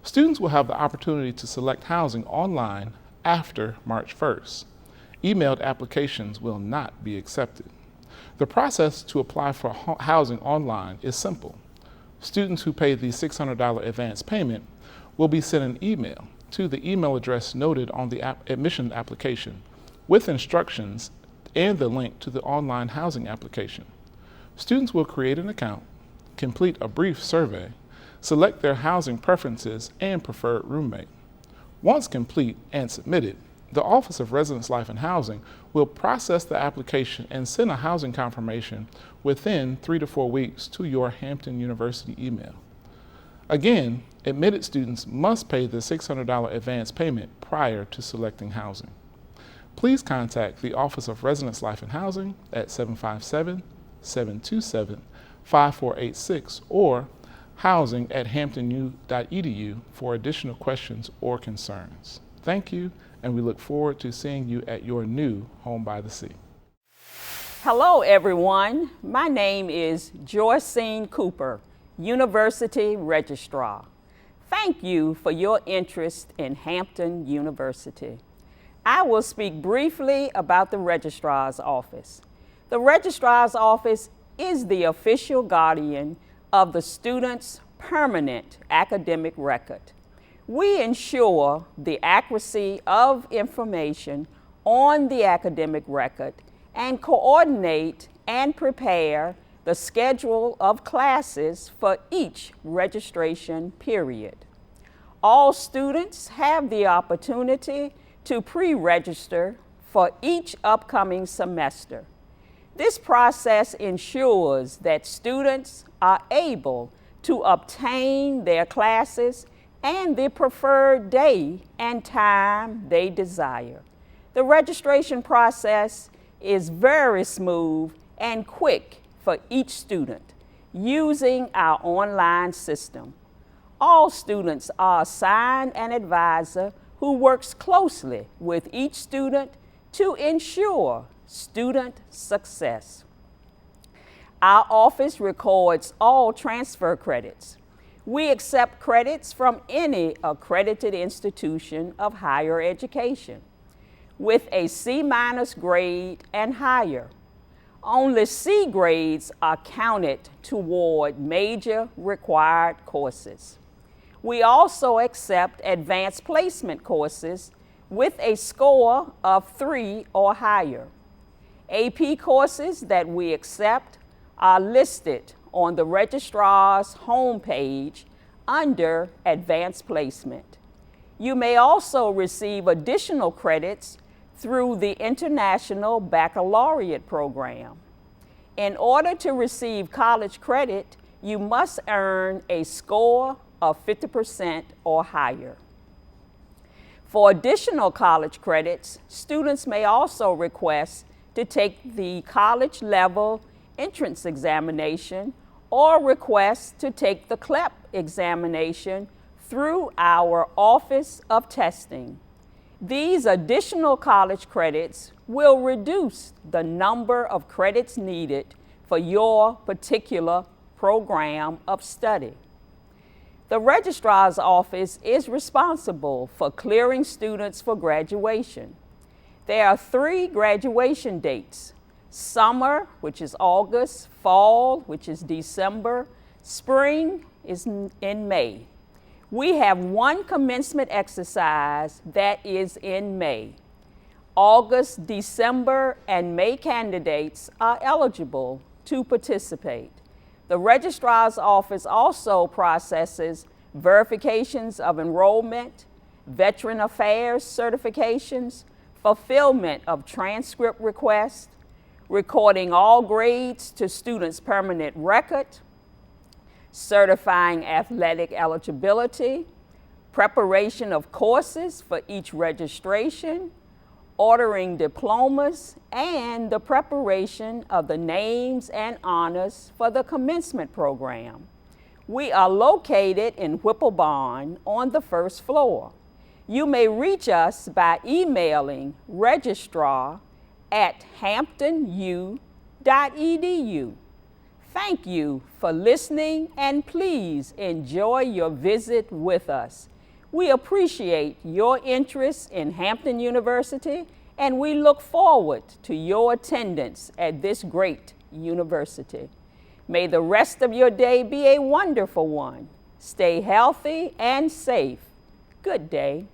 Students will have the opportunity to select housing online after March 1st. Emailed applications will not be accepted. The process to apply for housing online is simple. Students who pay the $600 advance payment will be sent an email to the email address noted on the admission application with instructions and the link to the online housing application. Students will create an account, complete a brief survey, select their housing preferences and preferred roommate. Once complete and submitted, The Office of Residence Life and Housing will process the application and send a housing confirmation within 3 to 4 weeks to your Hampton University email. Again, admitted students must pay the $600 advance payment prior to selecting housing. Please contact the Office of Residence Life and Housing at 757-727-5486 or housing@hamptonu.edu for additional questions or concerns. Thank you, and we look forward to seeing you at your new home by the sea. Hello, everyone. My name is Joycine Cooper, University Registrar. Thank you for your interest in Hampton University. I will speak briefly about the Registrar's Office. The Registrar's Office is the official guardian of the student's permanent academic record. We ensure the accuracy of information on the academic record and coordinate and prepare the schedule of classes for each registration period. All students have the opportunity to pre-register for each upcoming semester. This process ensures that students are able to obtain their classes and the preferred day and time they desire. The registration process is very smooth and quick for each student using our online system. All students are assigned an advisor who works closely with each student to ensure student success. Our office records all transfer credits. We accept credits from any accredited institution of higher education with a C- grade and higher. Only C grades are counted toward major required courses. We also accept advanced placement courses with a score of 3 or higher. AP courses that we accept are listed on the registrar's homepage under Advanced Placement. You may also receive additional credits through the International Baccalaureate Program. In order to receive college credit, you must earn a score of 50% or higher. For additional college credits, students may also request to take the college level entrance examination or request to take the CLEP examination through our Office of Testing. These additional college credits will reduce the number of credits needed for your particular program of study. The Registrar's Office is responsible for clearing students for graduation. There are 3 graduation dates: summer, which is August; fall, which is December; spring is in May. We have 1 commencement exercise that is in May. August, December, and May candidates are eligible to participate. The Registrar's Office also processes verifications of enrollment, Veteran Affairs certifications, fulfillment of transcript requests, recording all grades to students' permanent record, certifying athletic eligibility, preparation of courses for each registration, ordering diplomas, and the preparation of the names and honors for the commencement program. We are located in Whipplebond on the 1st floor. You may reach us by emailing registrar@hamptonu.edu. Thank you for listening, and please enjoy your visit with us. We appreciate your interest in Hampton University, and we look forward to your attendance at this great university. May the rest of your day be a wonderful one. Stay healthy and safe. Good day.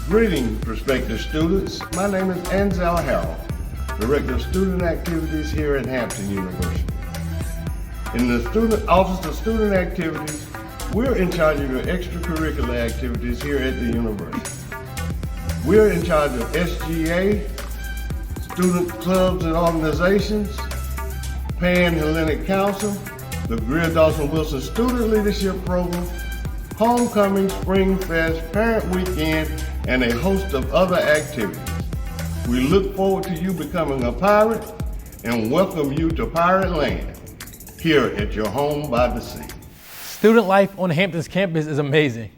Greetings, prospective students. My name is Anzel Harrell, Director of Student Activities here at Hampton University. In the Office of Student Activities, we're in charge of your extracurricular activities here at the university. We're in charge of SGA, student clubs and organizations, Pan-Hellenic Council, the Greer Dawson Wilson Student Leadership Program, Homecoming, Spring Fest, Parent Weekend, and a host of other activities. We look forward to you becoming a pirate and welcome you to Pirate Land, here at your home by the sea. Student life on Hampton's campus is amazing.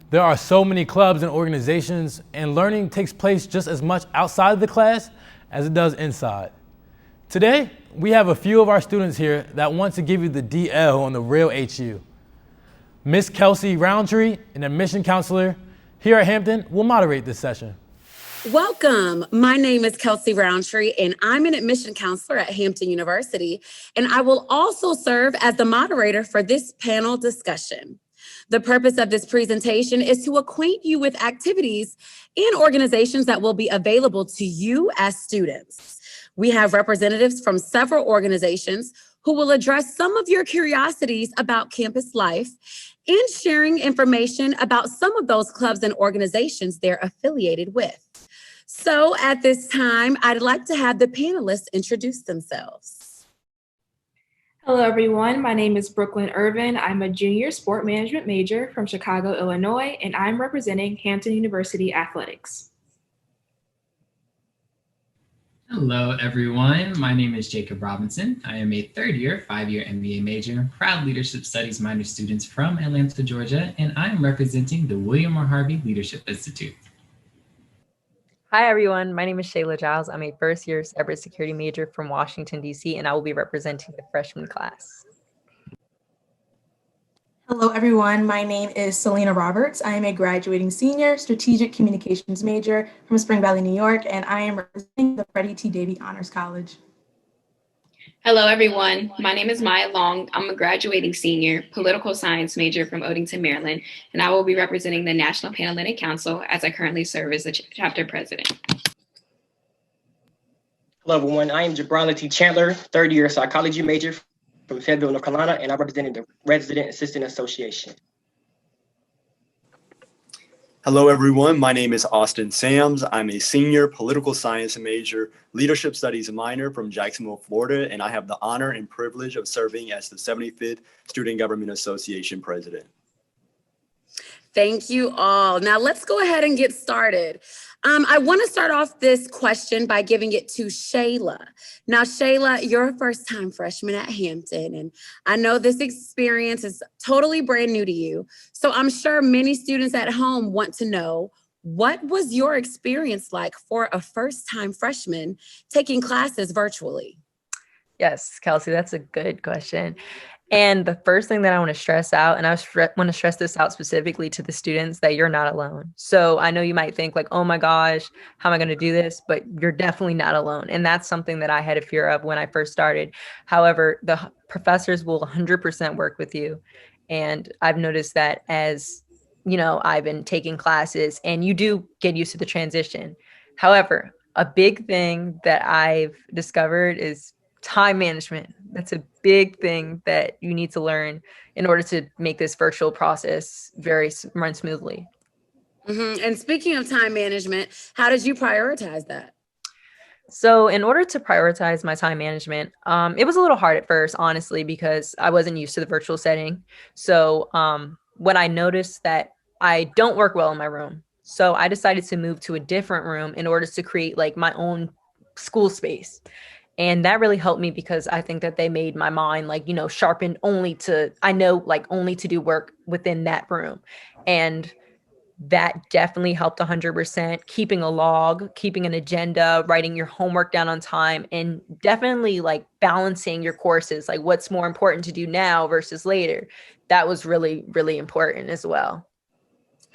There are so many clubs and organizations, and learning takes place just as much outside of the class as it does inside. Today, we have a few of our students here that want to give you the DL on the real HU. Miss Kelsey Roundtree, an admission counselor here at Hampton, will moderate this session. Welcome. My name is Kelsey Roundtree, and I'm an admission counselor at Hampton University, and I will also serve as the moderator for this panel discussion. The purpose of this presentation is to acquaint you with activities and organizations that will be available to you as students. We have representatives from several organizations who will address some of your curiosities about campus life and sharing information about some of those clubs and organizations they're affiliated with. So at this time, I'd like to have the panelists introduce themselves. Hello, everyone. My name is Brooklyn Irvin. I'm a junior sport management major from Chicago, Illinois, and I'm representing Hampton University Athletics. Hello, everyone. My name is Jacob Robinson. I am a third-year, five-year MBA major, proud leadership studies minor students from Atlanta, Georgia, and I am representing the William R. Harvey Leadership Institute. Hi, everyone. My name is Shayla Giles. I'm a first-year cybersecurity major from Washington, D.C., and I will be representing the freshman class. Hello, everyone. My name is Selena Roberts. I am a graduating senior strategic communications major from Spring Valley, New York, and I am representing the Freddie T. Davie Honors College. Hello, everyone. My name is Maya Long. I'm a graduating senior political science major from Odenton, Maryland, and I will be representing the National Pan-Hellenic Council as I currently serve as the chapter president. Hello, everyone. I am Jabrala T. Chandler, third-year psychology major from Fayetteville, North Carolina, and I'm representing the Resident Assistant Association. Hello, everyone. My name is Austin Sams. I'm a senior political science major, leadership studies minor from Jacksonville, Florida, and I have the honor and privilege of serving as the 75th Student Government Association president. Thank you all. Now let's go ahead and get started. I want to start off this question by giving it to Shayla. Now, Shayla, you're a first-time freshman at Hampton, and I know this experience is totally brand new to you. So I'm sure many students at home want to know, what was your experience like for a first-time freshman taking classes virtually? Yes, Kelsey, that's a good question. And the first thing that I want to stress out, and I want to stress this out specifically to the students, that you're not alone. So I know you might think like, oh my gosh, how am I going to do this? But you're definitely not alone. And that's something that I had a fear of when I first started. However, the professors will 100% work with you. And I've noticed that as, you know, I've been taking classes and you do get used to the transition. However, a big thing that I've discovered is time management. That's a big thing that you need to learn in order to make this virtual process run smoothly. Mm-hmm. And speaking of time management, how did you prioritize that? So in order to prioritize my time management, it was a little hard at first, honestly, because I wasn't used to the virtual setting. So when I noticed that I don't work well in my room, so I decided to move to a different room in order to create like my own school space. And that really helped me because I think that they made my mind like, you know, sharpened only to do work within that room. And that definitely helped 100%, keeping a log, keeping an agenda, writing your homework down on time, and definitely like balancing your courses, like what's more important to do now versus later. That was really, really important as well.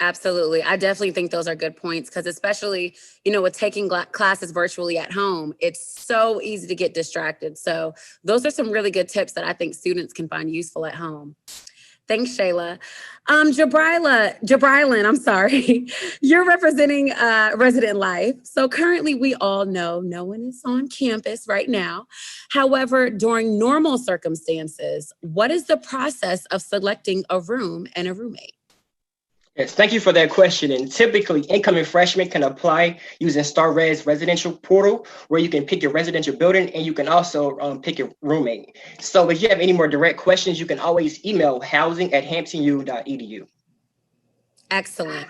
Absolutely. I definitely think those are good points because especially, you know, with taking classes virtually at home, it's so easy to get distracted. So those are some really good tips that I think students can find useful at home. Thanks, Shayla. Jabrilan, I'm sorry. You're representing Resident Life. So currently we all know no one is on campus right now. However, during normal circumstances, what is the process of selecting a room and a roommate? Yes, thank you for that question. And typically, incoming freshmen can apply using StarRez residential portal, where you can pick your residential building and you can also pick your roommate. So if you have any more direct questions, you can always email housing@hamptonu.edu. Excellent.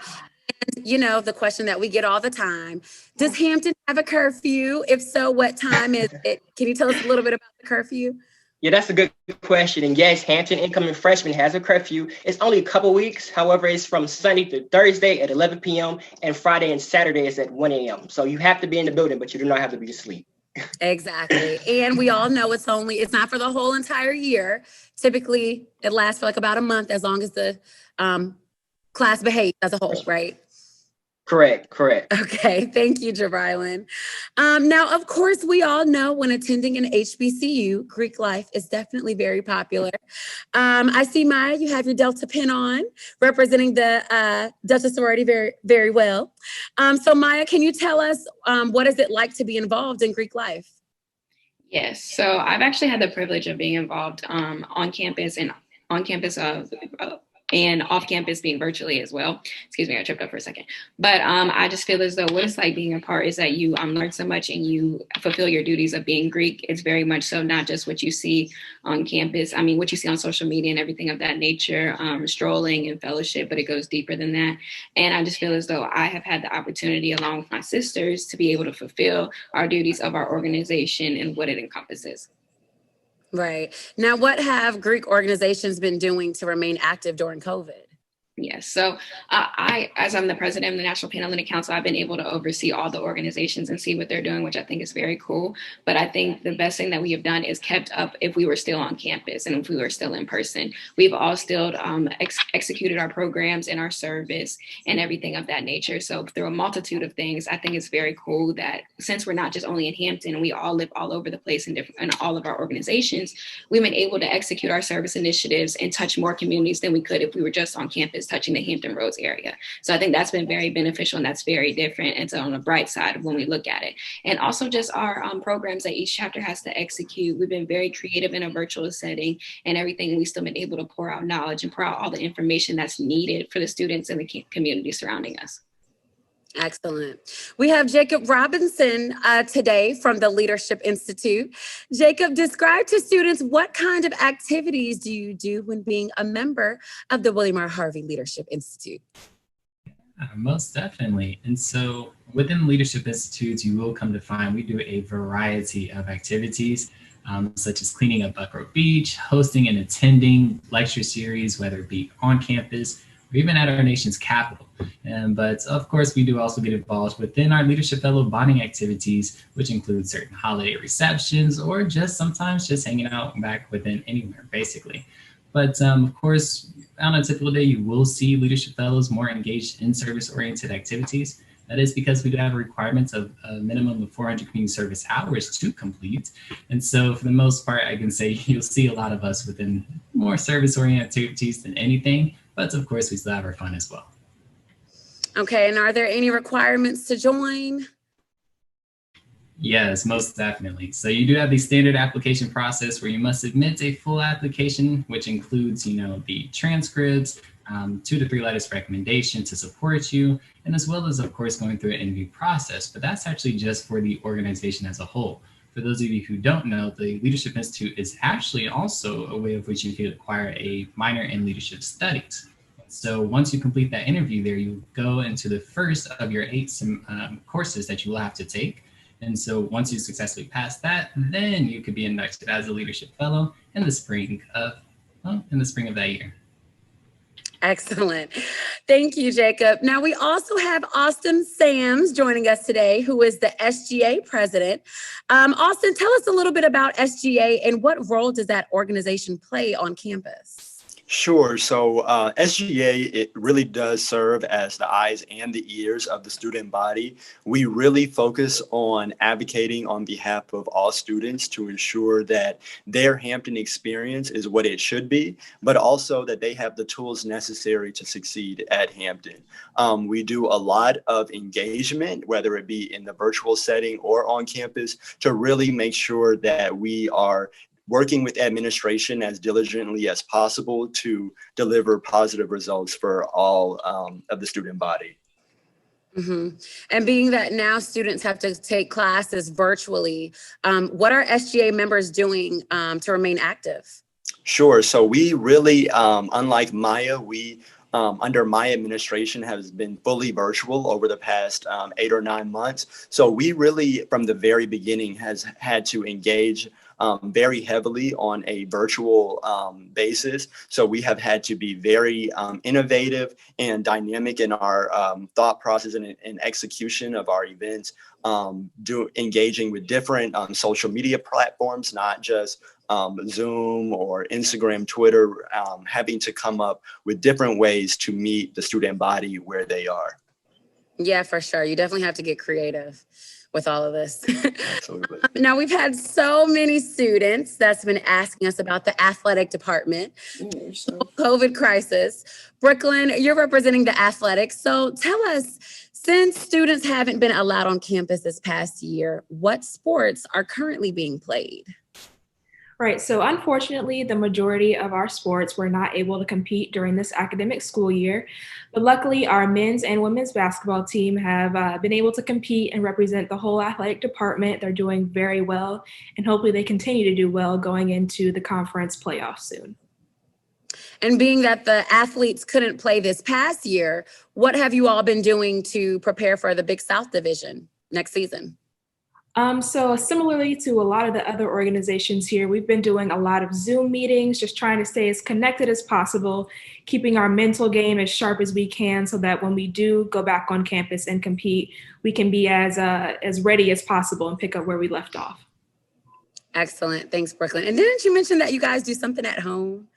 And you know, the question that we get all the time, does Hampton have a curfew? If so, what time is it? Can you tell us a little bit about the curfew? Yeah, that's a good question. And yes, Hampton incoming freshman has a curfew. It's only a couple weeks. However, it's from Sunday to Thursday at 11 p.m. and Friday and Saturday is at 1 a.m. So you have to be in the building, but you do not have to be asleep. Exactly. And we all know it's not for the whole entire year. Typically, it lasts for like about a month as long as the class behaves as a whole, right? Correct. Okay, thank you, Jabrilon. Now, of course, we all know when attending an HBCU, Greek life is definitely very popular. I see, Maya, you have your Delta pin on, representing the Delta sorority very, very well. So, Maya, can you tell us what is it like to be involved in Greek life? Yes, so I've actually had the privilege of being involved on campus and and off campus being virtually as well. Excuse me, I tripped up for a second. But I just feel as though what it's like being a part is that you learn so much and you fulfill your duties of being Greek. It's very much so not just what you see on campus. I mean, what you see on social media and everything of that nature, strolling and fellowship, but it goes deeper than that. And I just feel as though I have had the opportunity along with my sisters to be able to fulfill our duties of our organization and what it encompasses. Right. Now, what have Greek organizations been doing to remain active during COVID? Yes. So as I'm the president of the National Panhellenic Council, I've been able to oversee all the organizations and see what they're doing, which I think is very cool. But I think the best thing that we have done is kept up if we were still on campus and if we were still in person. We've all still executed our programs and our service and everything of that nature. So through a multitude of things, I think it's very cool that since we're not just only in Hampton and we all live all over the place in all of our organizations, we've been able to execute our service initiatives and touch more communities than we could if we were just on campus touching the Hampton Roads area. So I think that's been very beneficial and that's very different. And so on the bright side when we look at it. And also just our programs that each chapter has to execute. We've been very creative in a virtual setting and everything. We've still been able to pour out knowledge and pour out all the information that's needed for the students and the community surrounding us. Excellent. We have Jacob Robinson today from the Leadership Institute. Jacob, describe to students what kind of activities do you do when being a member of the William R. Harvey Leadership Institute? Most definitely. And so within Leadership Institutes, you will come to find we do a variety of activities, such as cleaning up Buckrow Beach, hosting and attending lecture series, whether it be on campus or even at our nation's capital. But of course, we do also get involved within our Leadership Fellow bonding activities, which include certain holiday receptions or just sometimes just hanging out back within anywhere, basically. But of course, on a typical day, you will see Leadership Fellows more engaged in service-oriented activities. That is because we do have requirements of a minimum of 400 community service hours to complete. And so for the most part, I can say you'll see a lot of us within more service-oriented activities than anything. But of course, we still have our fun as well. Okay, and are there any requirements to join? Yes, most definitely. So you do have the standard application process where you must submit a full application, which includes, the transcripts, 2 to 3 letters of recommendation to support you, and as well as, of course, going through an interview process. But that's actually just for the organization as a whole. For those of you who don't know, the Leadership Institute is actually also a way of which you could acquire a minor in leadership studies. So once you complete that interview there, you go into the first of your 8 courses that you will have to take. And so once you successfully pass that, then you could be inducted as a Leadership Fellow in the spring of that year. Excellent. Thank you, Jacob. Now, we also have Austin Sams joining us today, who is the SGA president. Austin, tell us a little bit about SGA and what role does that organization play on campus? Sure. So SGA, it really does serve as the eyes and the ears of the student body. We really focus on advocating on behalf of all students to ensure that their Hampton experience is what it should be, but also that they have the tools necessary to succeed at Hampton. We do a lot of engagement, whether it be in the virtual setting or on campus, to really make sure that we are working with administration as diligently as possible to deliver positive results for all of the student body. Mm-hmm. And being that now students have to take classes virtually, what are SGA members doing to remain active? Sure. So we really, unlike Maya, we under my administration has been fully virtual over the past 8 or 9 months. So we really, from the very beginning, has had to engage very heavily on a virtual basis. So we have had to be very innovative and dynamic in our thought process and execution of our events, engaging with different social media platforms, not just Zoom or Instagram, Twitter, having to come up with different ways to meet the student body where they are. Yeah, for sure. You definitely have to get creative with all of this. Absolutely. Now, we've had so many students that's been asking us about the athletic department, COVID crisis. Brooklyn, you're representing the athletics. So tell us, since students haven't been allowed on campus this past year, what sports are currently being played? Right, so unfortunately, the majority of our sports were not able to compete during this academic school year, but luckily our men's and women's basketball team have been able to compete and represent the whole athletic department. They're doing very well, and hopefully they continue to do well going into the conference playoffs soon. And being that the athletes couldn't play this past year, what have you all been doing to prepare for the Big South Division next season? So similarly to a lot of the other organizations here, we've been doing a lot of Zoom meetings, just trying to stay as connected as possible, keeping our mental game as sharp as we can so that when we do go back on campus and compete, we can be as ready as possible and pick up where we left off. Excellent. Thanks, Brooklyn. And didn't you mention that you guys do something at home?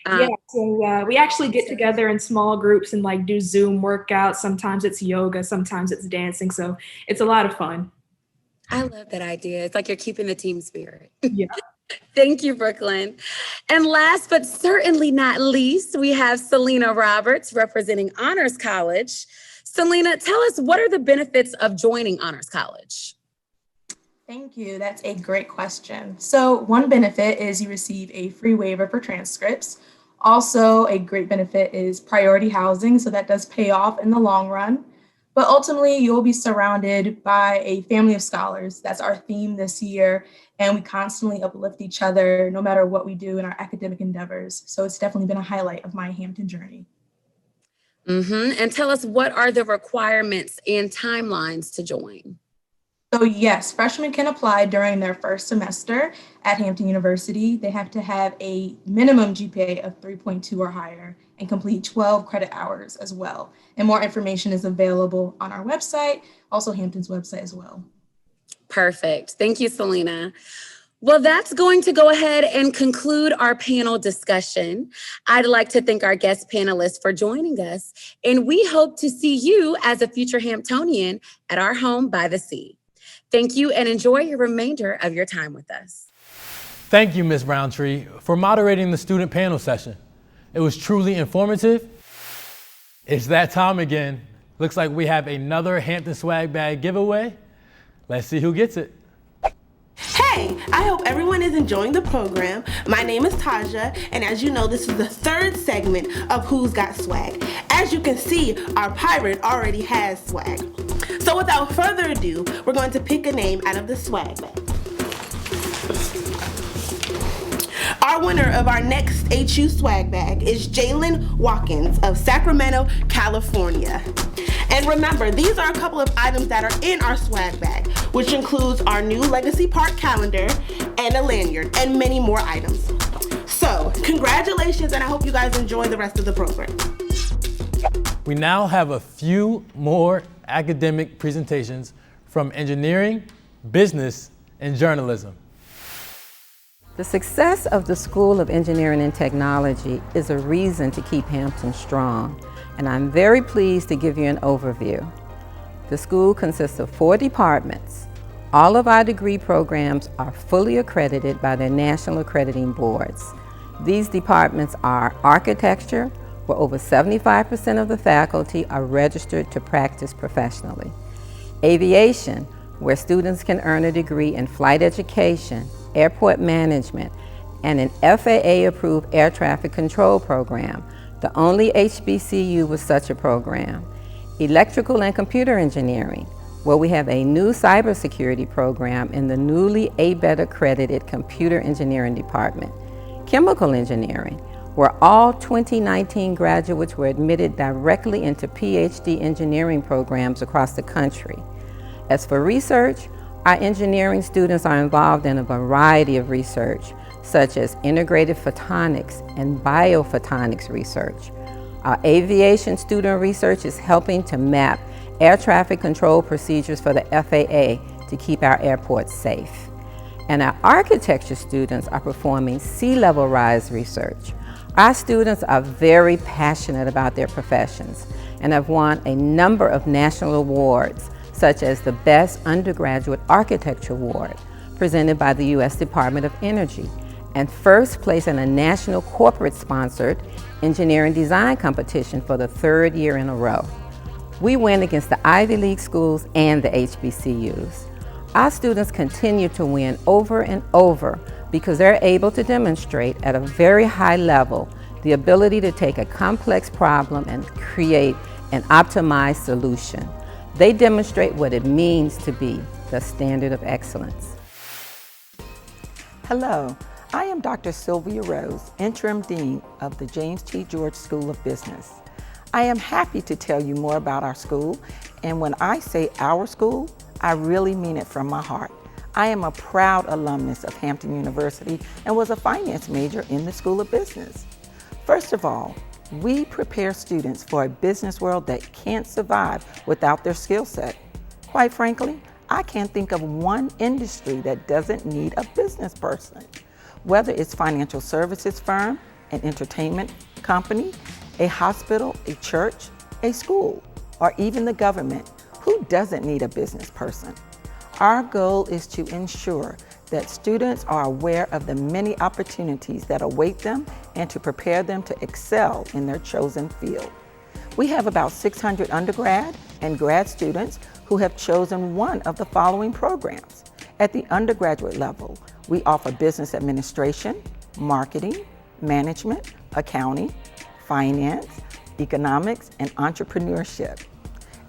Yeah, so we actually get together in small groups and like do Zoom workouts. Sometimes it's yoga, sometimes it's dancing. So it's a lot of fun. I love that idea. It's like you're keeping the team spirit. Yeah. Thank you, Brooklyn. And last but certainly not least, we have Selena Roberts representing Honors College. Selena, tell us, what are the benefits of joining Honors College? Thank you. That's a great question. So one benefit is you receive a free waiver for transcripts. Also, a great benefit is priority housing. So that does pay off in the long run. But ultimately, you'll be surrounded by a family of scholars. That's our theme this year. And we constantly uplift each other no matter what we do in our academic endeavors. So it's definitely been a highlight of my Hampton journey. And tell us, what are the requirements and timelines to join? So yes, freshmen can apply during their first semester at Hampton University. They have to have a minimum GPA of 3.2 or higher and complete 12 credit hours as well. And more information is available on our website, also Hampton's website as well. Perfect. Thank you, Selena. Well, that's going to go ahead and conclude our panel discussion. I'd like to thank our guest panelists for joining us, and we hope to see you as a future Hamptonian at our home by the sea. Thank you, and enjoy your remainder of your time with us. Thank you, Ms. Roundtree, for moderating the student panel session. It was truly informative. It's that time again. Looks like we have another Hampton swag bag giveaway. Let's see who gets it. Hey, I hope everyone is enjoying the program. My name is Taja, and as you know, this is the third segment of Who's Got Swag. As you can see, our pirate already has swag. So without further ado, we're going to pick a name out of the swag bag. Our winner of our next HU swag bag is Jalen Watkins of Sacramento, California. And remember, these are a couple of items that are in our swag bag, which includes our new Legacy Park calendar and a lanyard and many more items. So, congratulations, and I hope you guys enjoy the rest of the program. We now have a few more academic presentations from engineering, business, and journalism. The success of the School of Engineering and Technology is a reason to keep Hampton strong, and I'm very pleased to give you an overview. The school consists of 4 departments. All of our degree programs are fully accredited by their national accrediting boards. These departments are architecture, where over 75% of the faculty are registered to practice professionally. Aviation, where students can earn a degree in flight education, airport management, and an FAA-approved air traffic control program, the only HBCU with such a program. Electrical and computer engineering, where we have a new cybersecurity program in the newly ABET accredited computer engineering department. Chemical engineering, where all 2019 graduates were admitted directly into PhD engineering programs across the country. As for research, our engineering students are involved in a variety of research, such as integrated photonics and biophotonics research. Our aviation student research is helping to map air traffic control procedures for the FAA to keep our airports safe. And our architecture students are performing sea level rise research. Our students are very passionate about their professions and have won a number of national awards, such as the Best Undergraduate Architecture Award, presented by the U.S. Department of Energy, and first place in a national corporate-sponsored engineering design competition for the 3rd year in a row. We win against the Ivy League schools and the HBCUs. Our students continue to win over and over because they're able to demonstrate at a very high level the ability to take a complex problem and create an optimized solution. They demonstrate what it means to be the standard of excellence. Hello, I am Dr. Sylvia Rose, Interim Dean of the James T. George School of Business. I am happy to tell you more about our school, and when I say our school, I really mean it from my heart. I am a proud alumnus of Hampton University and was a finance major in the School of Business. First of all, we prepare students for a business world that can't survive without their skill set. Quite frankly, I can't think of one industry that doesn't need a business person. Whether it's financial services firm, an entertainment company, a hospital, a church, a school, or even the government, who doesn't need a business person? Our goal is to ensure that students are aware of the many opportunities that await them and to prepare them to excel in their chosen field. We have about 600 undergrad and grad students who have chosen one of the following programs. At the undergraduate level, we offer business administration, marketing, management, accounting, finance, economics, and entrepreneurship.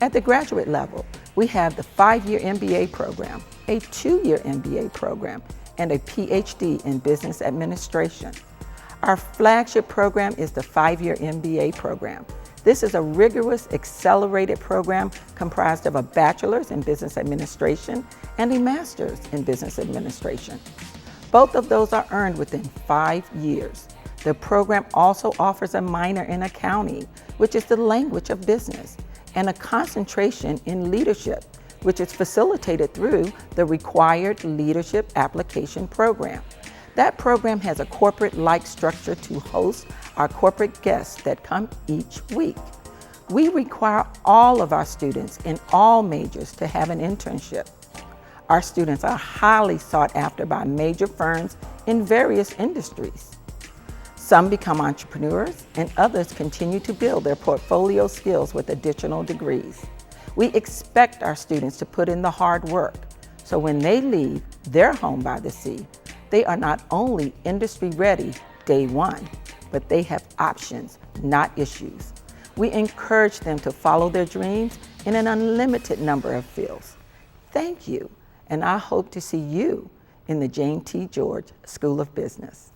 At the graduate level, we have the 5-year MBA program, a 2-year MBA program, and a PhD in business administration. Our flagship program is the 5-year MBA program. This is a rigorous, accelerated program comprised of a bachelor's in business administration and a master's in business administration. Both of those are earned within 5 years. The program also offers a minor in accounting, which is the language of business, and a concentration in leadership, which is facilitated through the required leadership application program. That program has a corporate-like structure to host our corporate guests that come each week. We require all of our students in all majors to have an internship. Our students are highly sought after by major firms in various industries. Some become entrepreneurs, and others continue to build their portfolio skills with additional degrees. We expect our students to put in the hard work, so when they leave their home by the sea, they are not only industry ready day one, but they have options, not issues. We encourage them to follow their dreams in an unlimited number of fields. Thank you, and I hope to see you in the James T. George School of Business.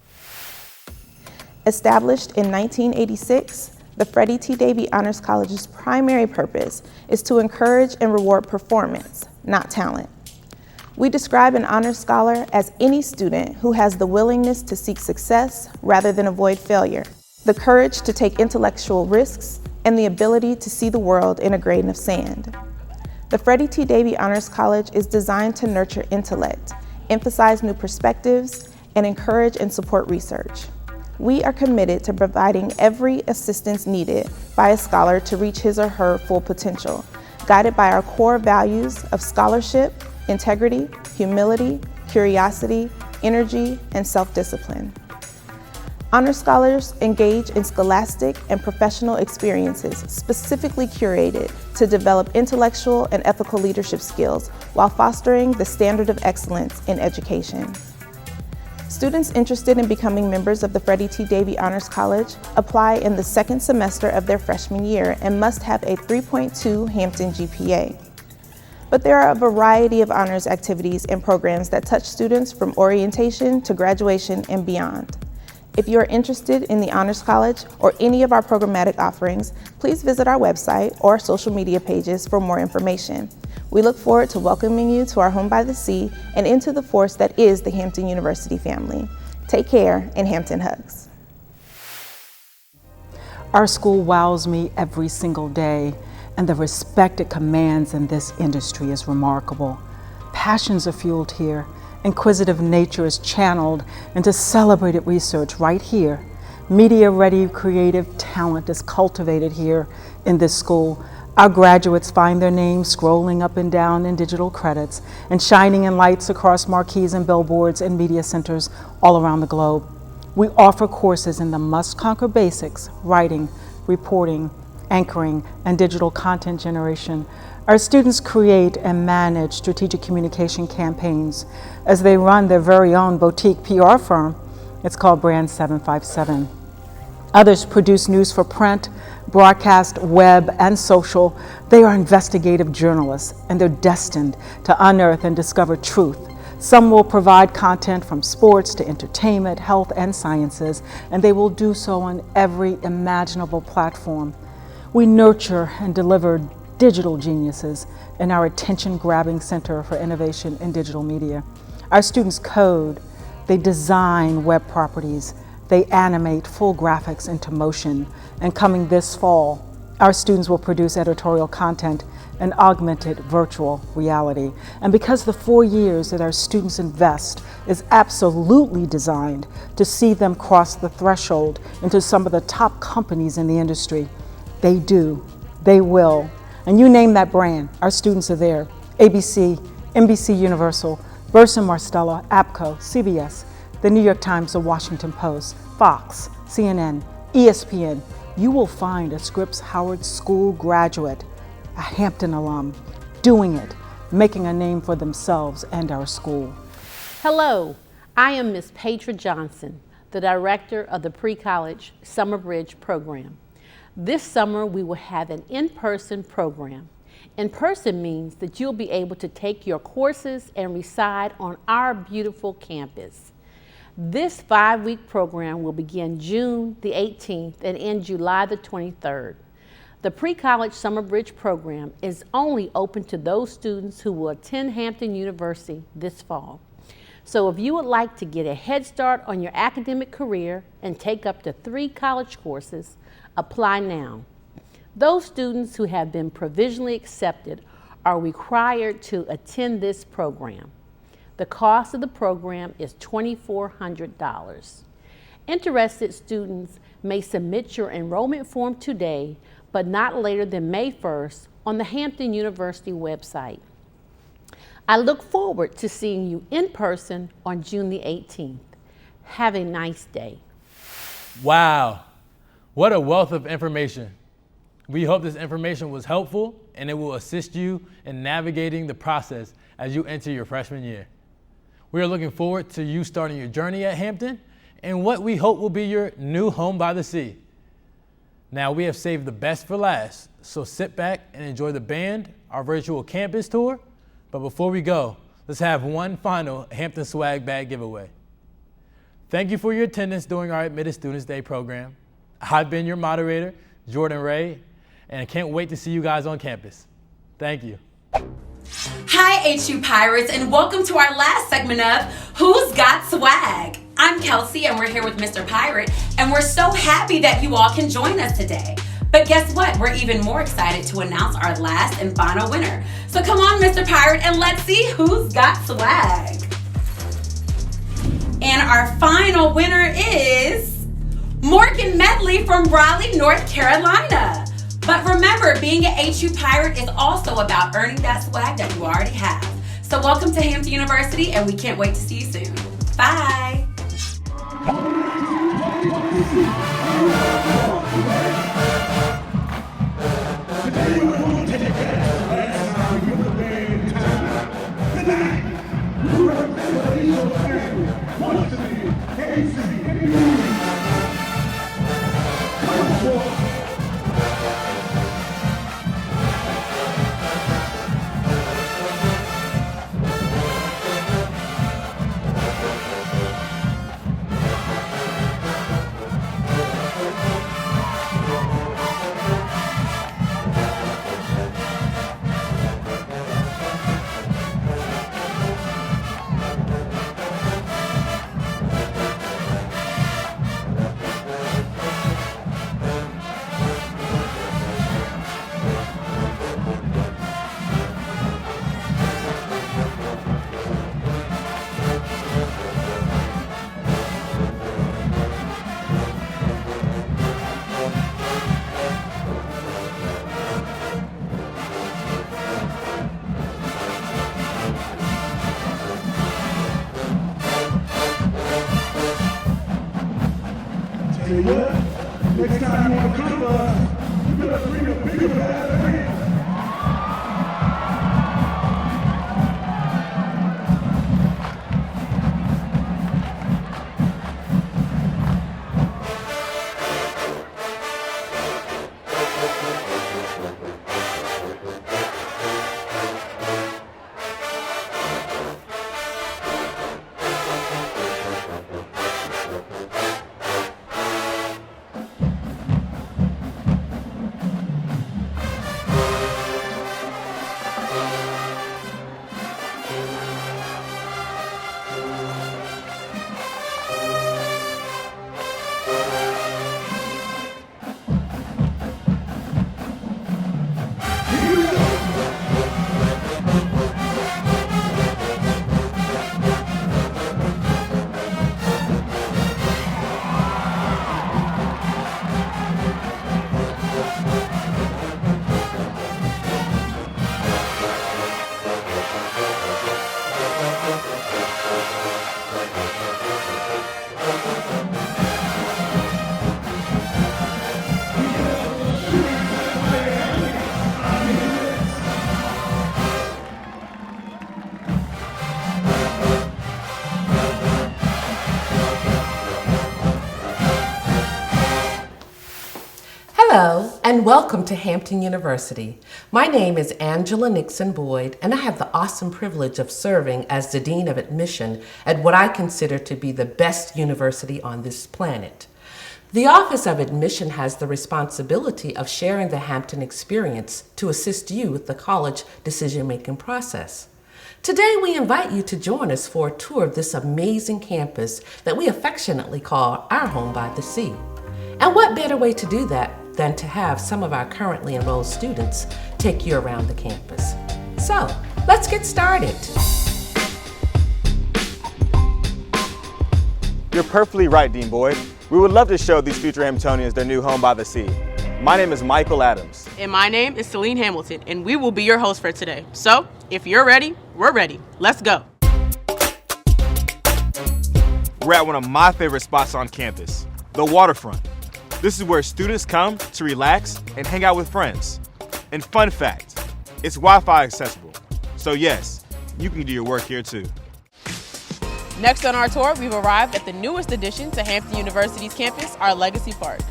Established in 1986, the Freddie T. Davy Honors College's primary purpose is to encourage and reward performance, not talent. We describe an honors scholar as any student who has the willingness to seek success rather than avoid failure, the courage to take intellectual risks, and the ability to see the world in a grain of sand. The Freddie T. Davy Honors College is designed to nurture intellect, emphasize new perspectives, and encourage and support research. We are committed to providing every assistance needed by a scholar to reach his or her full potential, guided by our core values of scholarship, integrity, humility, curiosity, energy, and self-discipline. Honor scholars engage in scholastic and professional experiences specifically curated to develop intellectual and ethical leadership skills while fostering the standard of excellence in education. Students interested in becoming members of the Freddie T. Davie Honors College apply in the second semester of their freshman year and must have a 3.2 Hampton GPA. But there are a variety of honors activities and programs that touch students from orientation to graduation and beyond. If you are interested in the Honors College or any of our programmatic offerings, please visit our website or social media pages for more information. We look forward to welcoming you to our home by the sea and into the force that is the Hampton University family. Take care, and Hampton hugs. Our school wows me every single day, and the respect it commands in this industry is remarkable. Passions are fueled here. Inquisitive nature is channeled into celebrated research right here. Media-ready creative talent is cultivated here in this school. Our graduates find their names scrolling up and down in digital credits and shining in lights across marquees and billboards and media centers all around the globe. We offer courses in the must-conquer basics: writing, reporting, anchoring, and digital content generation. Our students create and manage strategic communication campaigns as they run their very own boutique PR firm. It's called Brand 757. Others produce news for print, broadcast, web, and social. They are investigative journalists, and they're destined to unearth and discover truth. Some will provide content from sports to entertainment, health, and sciences, and they will do so on every imaginable platform. We nurture and deliver digital geniuses in our attention-grabbing Center for Innovation in Digital Media. Our students code, they design web properties, they animate full graphics into motion, and coming this fall, our students will produce editorial content and augmented virtual reality. And because the 4 years that our students invest is absolutely designed to see them cross the threshold into some of the top companies in the industry, they do, they will. And you name that brand, our students are there. ABC, NBC Universal, Burson Marsteller, APCO, CBS, the New York Times, the Washington Post, Fox, CNN, ESPN. You will find a Scripps Howard School graduate, a Hampton alum, doing it, making a name for themselves and our school. Hello, I am Ms. Petra Johnson, the director of the Pre-College Summer Bridge program. This summer, we will have an in-person program. In-person means that you'll be able to take your courses and reside on our beautiful campus. This 5-week program will begin June the 18th and end July the 23rd. The Pre-College Summer Bridge program is only open to those students who will attend Hampton University this fall. So if you would like to get a head start on your academic career and take up to 3 college courses, apply now. Those students who have been provisionally accepted are required to attend this program. The cost of the program is $2,400. Interested students may submit your enrollment form today, but not later than May 1st on the Hampton University website. I look forward to seeing you in person on June the 18th. Have a nice day. Wow, what a wealth of information. We hope this information was helpful and it will assist you in navigating the process as you enter your freshman year. We are looking forward to you starting your journey at Hampton and what we hope will be your new home by the sea. Now we have saved the best for last, so sit back and enjoy the band, our virtual campus tour. But before we go, let's have one final Hampton swag bag giveaway. Thank you for your attendance during our Admitted Students Day program. I've been your moderator, Jordan Ray, and I can't wait to see you guys on campus. Thank you. Hi, HU Pirates, and welcome to our last segment of Who's Got Swag? I'm Kelsey, and we're here with Mr. Pirate, and we're so happy that you all can join us today. But guess what? We're even more excited to announce our last and final winner. So come on, Mr. Pirate, and let's see who's got swag. And our final winner is Morgan Medley from Raleigh, North Carolina. But remember, being an HU Pirate is also about earning that swag that you already have. So welcome to Hampton University, and we can't wait to see you soon. Bye. Wants to be Tell you what, next time you want to come to us, you better bring a bigger bag. Hello, and welcome to Hampton University. My name is Angela Nixon Boyd, and I have the awesome privilege of serving as the Dean of Admission at what I consider to be the best university on this planet. The Office of Admission has the responsibility of sharing the Hampton experience to assist you with the college decision-making process. Today, we invite you to join us for a tour of this amazing campus that we affectionately call our home by the sea. And what better way to do that than to have some of our currently enrolled students take you around the campus. So, let's get started. You're perfectly right, Dean Boyd. We would love to show these future Hamptonians their new home by the sea. My name is Michael Adams. And my name is Celine Hamilton, and we will be your hosts for today. So, if you're ready, we're ready. Let's go. We're at one of my favorite spots on campus, the waterfront. This is where students come to relax and hang out with friends. And fun fact, it's Wi-Fi accessible. So yes, you can do your work here too. Next on our tour, we've arrived at the newest addition to Hampton University's campus, our Legacy Park.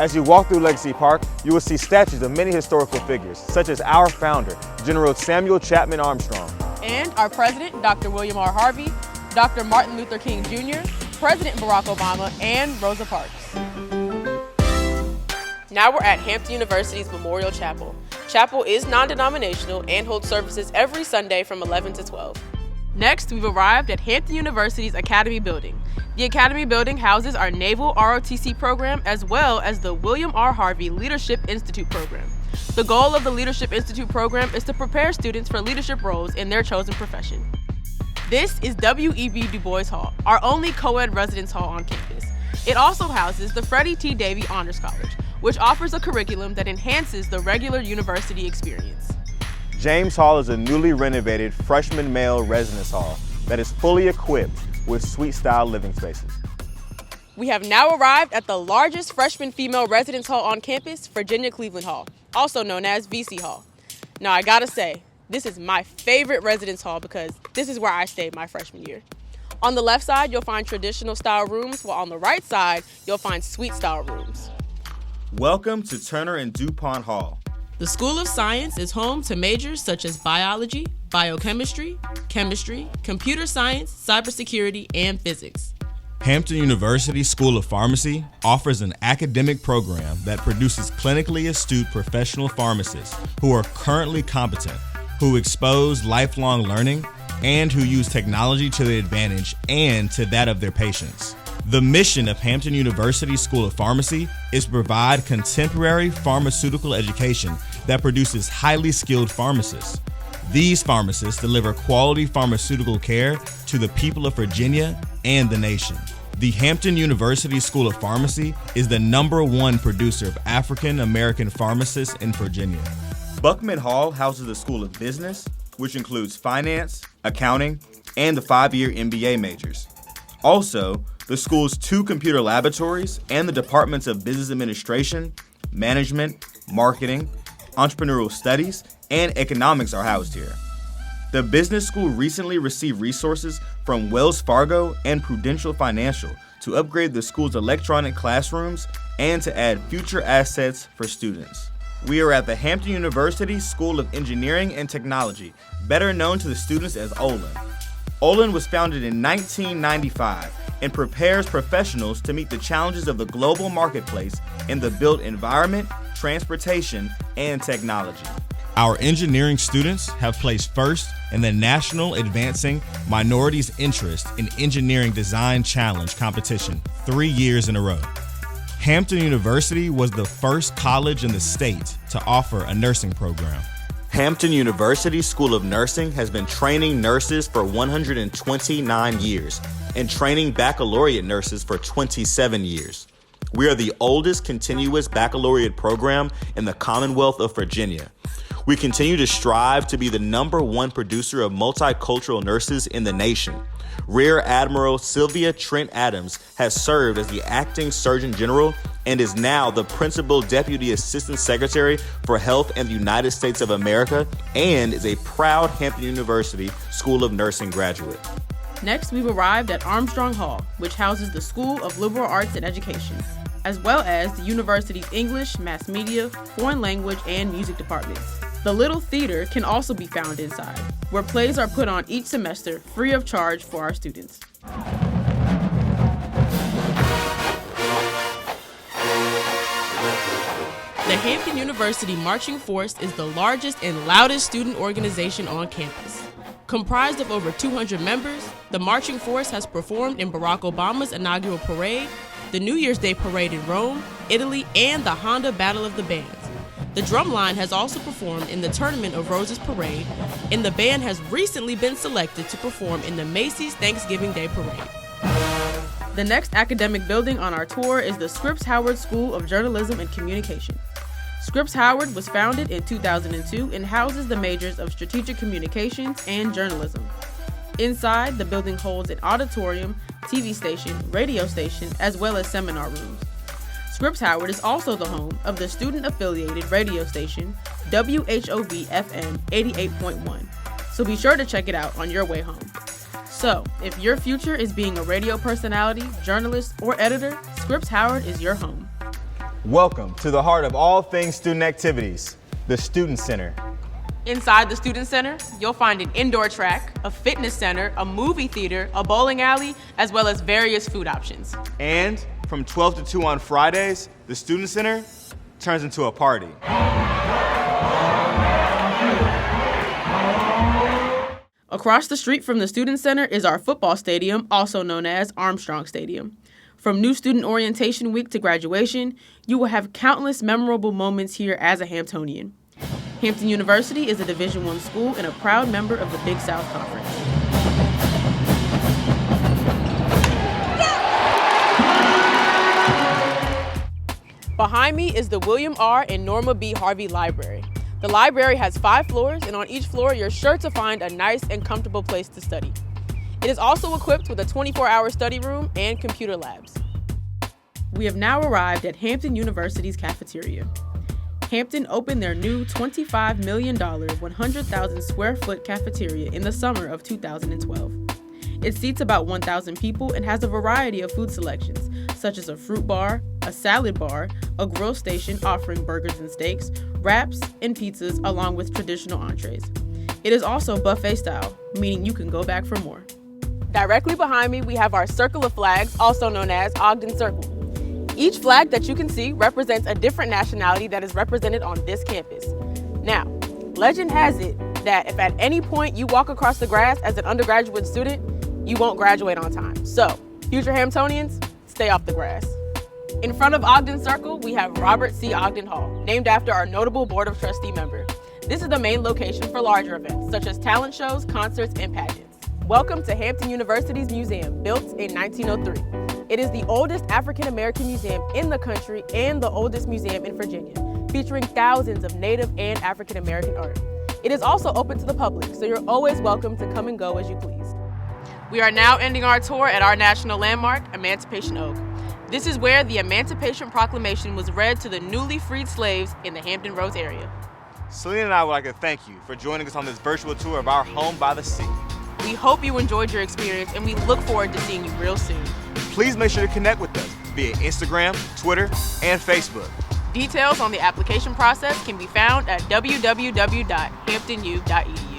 As you walk through Legacy Park, you will see statues of many historical figures, such as our founder, General Samuel Chapman Armstrong. And our president, Dr. William R. Harvey, Dr. Martin Luther King Jr., President Barack Obama, and Rosa Parks. Now we're at Hampton University's Memorial Chapel. Chapel is non-denominational and holds services every Sunday from 11 to 12. Next, we've arrived at Hampton University's Academy Building. The Academy Building houses our Naval ROTC program as well as the William R. Harvey Leadership Institute program. The goal of the Leadership Institute program is to prepare students for leadership roles in their chosen profession. This is W.E.B. Du Bois Hall, our only co-ed residence hall on campus. It also houses the Freddie T. Davie Honors College, which offers a curriculum that enhances the regular university experience. James Hall is a newly renovated freshman male residence hall that is fully equipped with suite-style living spaces. We have now arrived at the largest freshman female residence hall on campus, Virginia Cleveland Hall, also known as VC Hall. Now I gotta say, this is my favorite residence hall because this is where I stayed my freshman year. On the left side, you'll find traditional style rooms, while on the right side, you'll find suite style rooms. Welcome to Turner and DuPont Hall. The School of Science is home to majors such as biology, biochemistry, chemistry, computer science, cybersecurity, and physics. Hampton University School of Pharmacy offers an academic program that produces clinically astute professional pharmacists who are currently competent, who expose lifelong learning, and who use technology to their advantage and to that of their patients. The mission of Hampton University School of Pharmacy is to provide contemporary pharmaceutical education that produces highly skilled pharmacists. These pharmacists deliver quality pharmaceutical care to the people of Virginia and the nation. The Hampton University School of Pharmacy is the #1 producer of African American pharmacists in Virginia. Buckman Hall houses the School of Business, which includes finance, accounting, and the 5-year MBA majors. Also, the school's 2 computer laboratories and the departments of business administration, management, marketing, entrepreneurial studies, and economics are housed here. The business school recently received resources from Wells Fargo and Prudential Financial to upgrade the school's electronic classrooms and to add future assets for students. We are at the Hampton University School of Engineering and Technology, better known to the students as Olin. Olin was founded in 1995 and prepares professionals to meet the challenges of the global marketplace in the built environment, transportation, and technology. Our engineering students have placed first in the National Advancing Minorities' Interest in Engineering Design Challenge competition 3 years in a row. Hampton University was the first college in the state to offer a nursing program. Hampton University School of Nursing has been training nurses for 129 years and training baccalaureate nurses for 27 years. We are the oldest continuous baccalaureate program in the Commonwealth of Virginia. We continue to strive to be the #1 producer of multicultural nurses in the nation. Rear Admiral Sylvia Trent Adams has served as the acting Surgeon General and is now the Principal Deputy Assistant Secretary for Health in the United States of America and is a proud Hampton University School of Nursing graduate. Next, we've arrived at Armstrong Hall, which houses the School of Liberal Arts and Education, as well as the university's English, Mass Media, Foreign Language, and Music departments. The Little Theater can also be found inside, where plays are put on each semester free of charge for our students. The Hampton University Marching Force is the largest and loudest student organization on campus. Comprised of over 200 members, the Marching Force has performed in Barack Obama's inaugural parade, the New Year's Day parade in Rome, Italy, and the Honda Battle of the Bands. The drumline has also performed in the Tournament of Roses parade, and the band has recently been selected to perform in the Macy's Thanksgiving Day parade. The next academic building on our tour is the Scripps Howard School of Journalism and Communication. Scripps Howard was founded in 2002 and houses the majors of Strategic Communications and Journalism. Inside, the building holds an auditorium, TV station, radio station, as well as seminar rooms. Scripps Howard is also the home of the student-affiliated radio station WHOV-FM 88.1, so be sure to check it out on your way home. So, if your future is being a radio personality, journalist, or editor, Scripps Howard is your home. Welcome to the heart of all things student activities, the Student Center. Inside the Student Center, you'll find an indoor track, a fitness center, a movie theater, a bowling alley, as well as various food options. And from 12 to 2 on Fridays, the Student Center turns into a party. Across the street from the Student Center is our football stadium, also known as Armstrong Stadium. From new student orientation week to graduation, you will have countless memorable moments here as a Hamptonian. Hampton University is a Division I school and a proud member of the Big South Conference. Behind me is the William R. and Norma B. Harvey Library. The library has 5 floors, and on each floor, you're sure to find a nice and comfortable place to study. It is also equipped with a 24-hour study room and computer labs. We have now arrived at Hampton University's cafeteria. Hampton opened their new $25 million, 100,000 square foot cafeteria in the summer of 2012. It seats about 1,000 people and has a variety of food selections, such as a fruit bar, a salad bar, a grill station offering burgers and steaks, wraps, and pizzas, along with traditional entrees. It is also buffet style, meaning you can go back for more. Directly behind me, we have our circle of flags, also known as Ogden Circle. Each flag that you can see represents a different nationality that is represented on this campus. Now, legend has it that if at any point you walk across the grass as an undergraduate student, you won't graduate on time. So, future Hamptonians, stay off the grass. In front of Ogden Circle, we have Robert C. Ogden Hall, named after our notable Board of Trustee member. This is the main location for larger events, such as talent shows, concerts, and pageants. Welcome to Hampton University's museum, built in 1903. It is the oldest African-American museum in the country and the oldest museum in Virginia, featuring thousands of Native and African-American art. It is also open to the public, so you're always welcome to come and go as you please. We are now ending our tour at our national landmark, Emancipation Oak. This is where the Emancipation Proclamation was read to the newly freed slaves in the Hampton Roads area. Selena and I would like to thank you for joining us on this virtual tour of our home by the sea. We hope you enjoyed your experience, and we look forward to seeing you real soon. Please make sure to connect with us via Instagram, Twitter, and Facebook. Details on the application process can be found at www.hamptonu.edu.